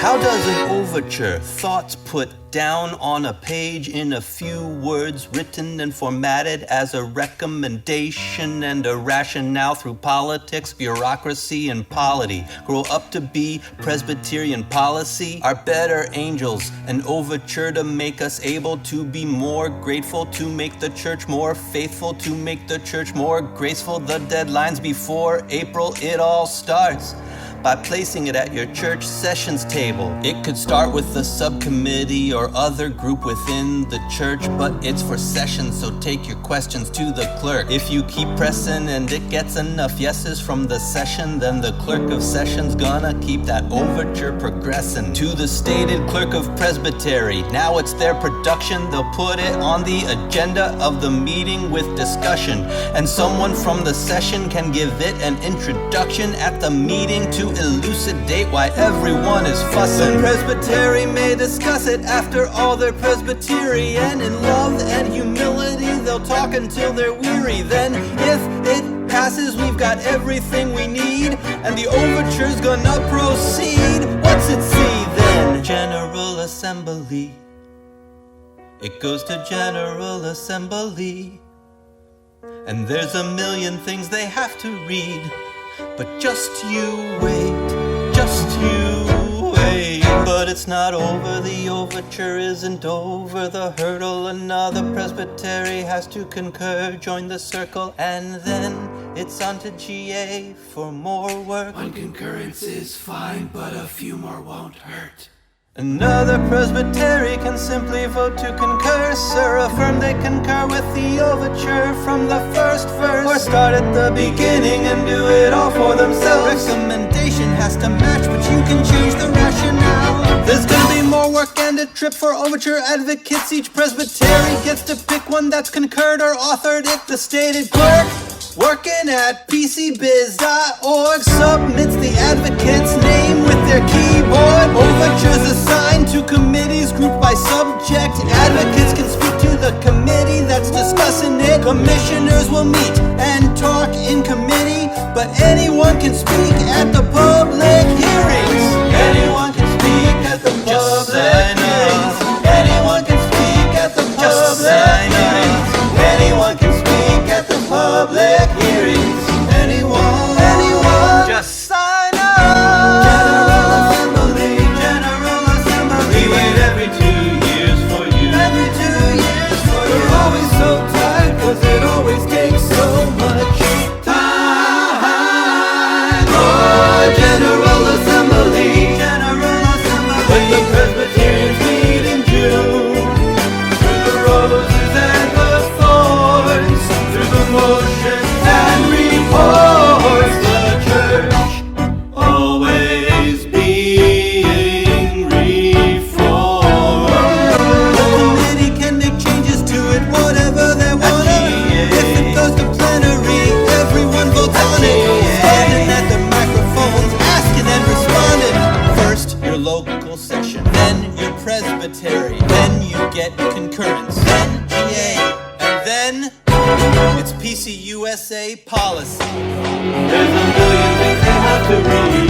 How does an overture, thoughts put down on a page in a few words, written and formatted as a recommendation and a rationale through politics, bureaucracy, and polity, grow up to be Presbyterian policy? Are better angels an overture to make us able to be more grateful, to make the church more faithful, to make the church more graceful? The deadlines before April, it all starts by placing it at your church sessions table. It could start with a subcommittee or other group within the church, but it's for sessions, so take your questions to the clerk. If you keep pressing and it gets enough yeses from the session, then the clerk of sessions gonna keep that overture progressing. To the stated clerk of presbytery, now it's their production. They'll put it on the agenda of the meeting with discussion, and someone from the session can give it an introduction at the meeting to elucidate why everyone is fussing. The presbytery may discuss it after all they're Presbyterian. In love and humility they'll talk until they're weary. Then if it passes, we've got everything we need, and the overture's gonna proceed. What's it see then? General Assembly. It goes to General Assembly, and there's a million things they have to read. But just you wait, just you wait. But it's not over, the overture isn't over. The hurdle another presbytery has to concur. Join the circle and then it's on to GA for more work. One concurrence is fine, but a few more won't hurt. Another presbytery can simply vote to concur, sir. Affirm they concur with the overture from the first verse, or start at the beginning and do it all for themselves. Recommendation has to match, but you can change the rationale. There's gonna be more work and a trip for overture advocates. Each presbytery gets to pick one that's concurred or authored it. The stated clerk, working at pcbiz.org, submits the advocate's name with their keyboard. Overtures assigned to committees grouped by subject. Advocates can speak to the committee that's discussing it. Commissioners will meet and talk in committee, but anyone can speak at the public hearings. Anyone can speak at the public hearings. Anyone can speak at the public hearings. Anyone can speak at the public hearings. Anyone, just sign up. General Assembly, General Assembly. We wait every 2 years for you. Every 2 years for you. We're always so tired, cause it always takes so much time. Oh, General Assembly, General Assembly. When the Presbyterians meet in June, through the roses and the thorns, through the motions and reports, the church always being reformed. The committee can make changes to it, whatever they want. If it goes to plenary, everyone votes on it. Standing at the microphones, asking and responding. First, your local session, then your presbytery, then you get concurrence, then GA, and then it's PCUSA policy. There's a million things they have to read.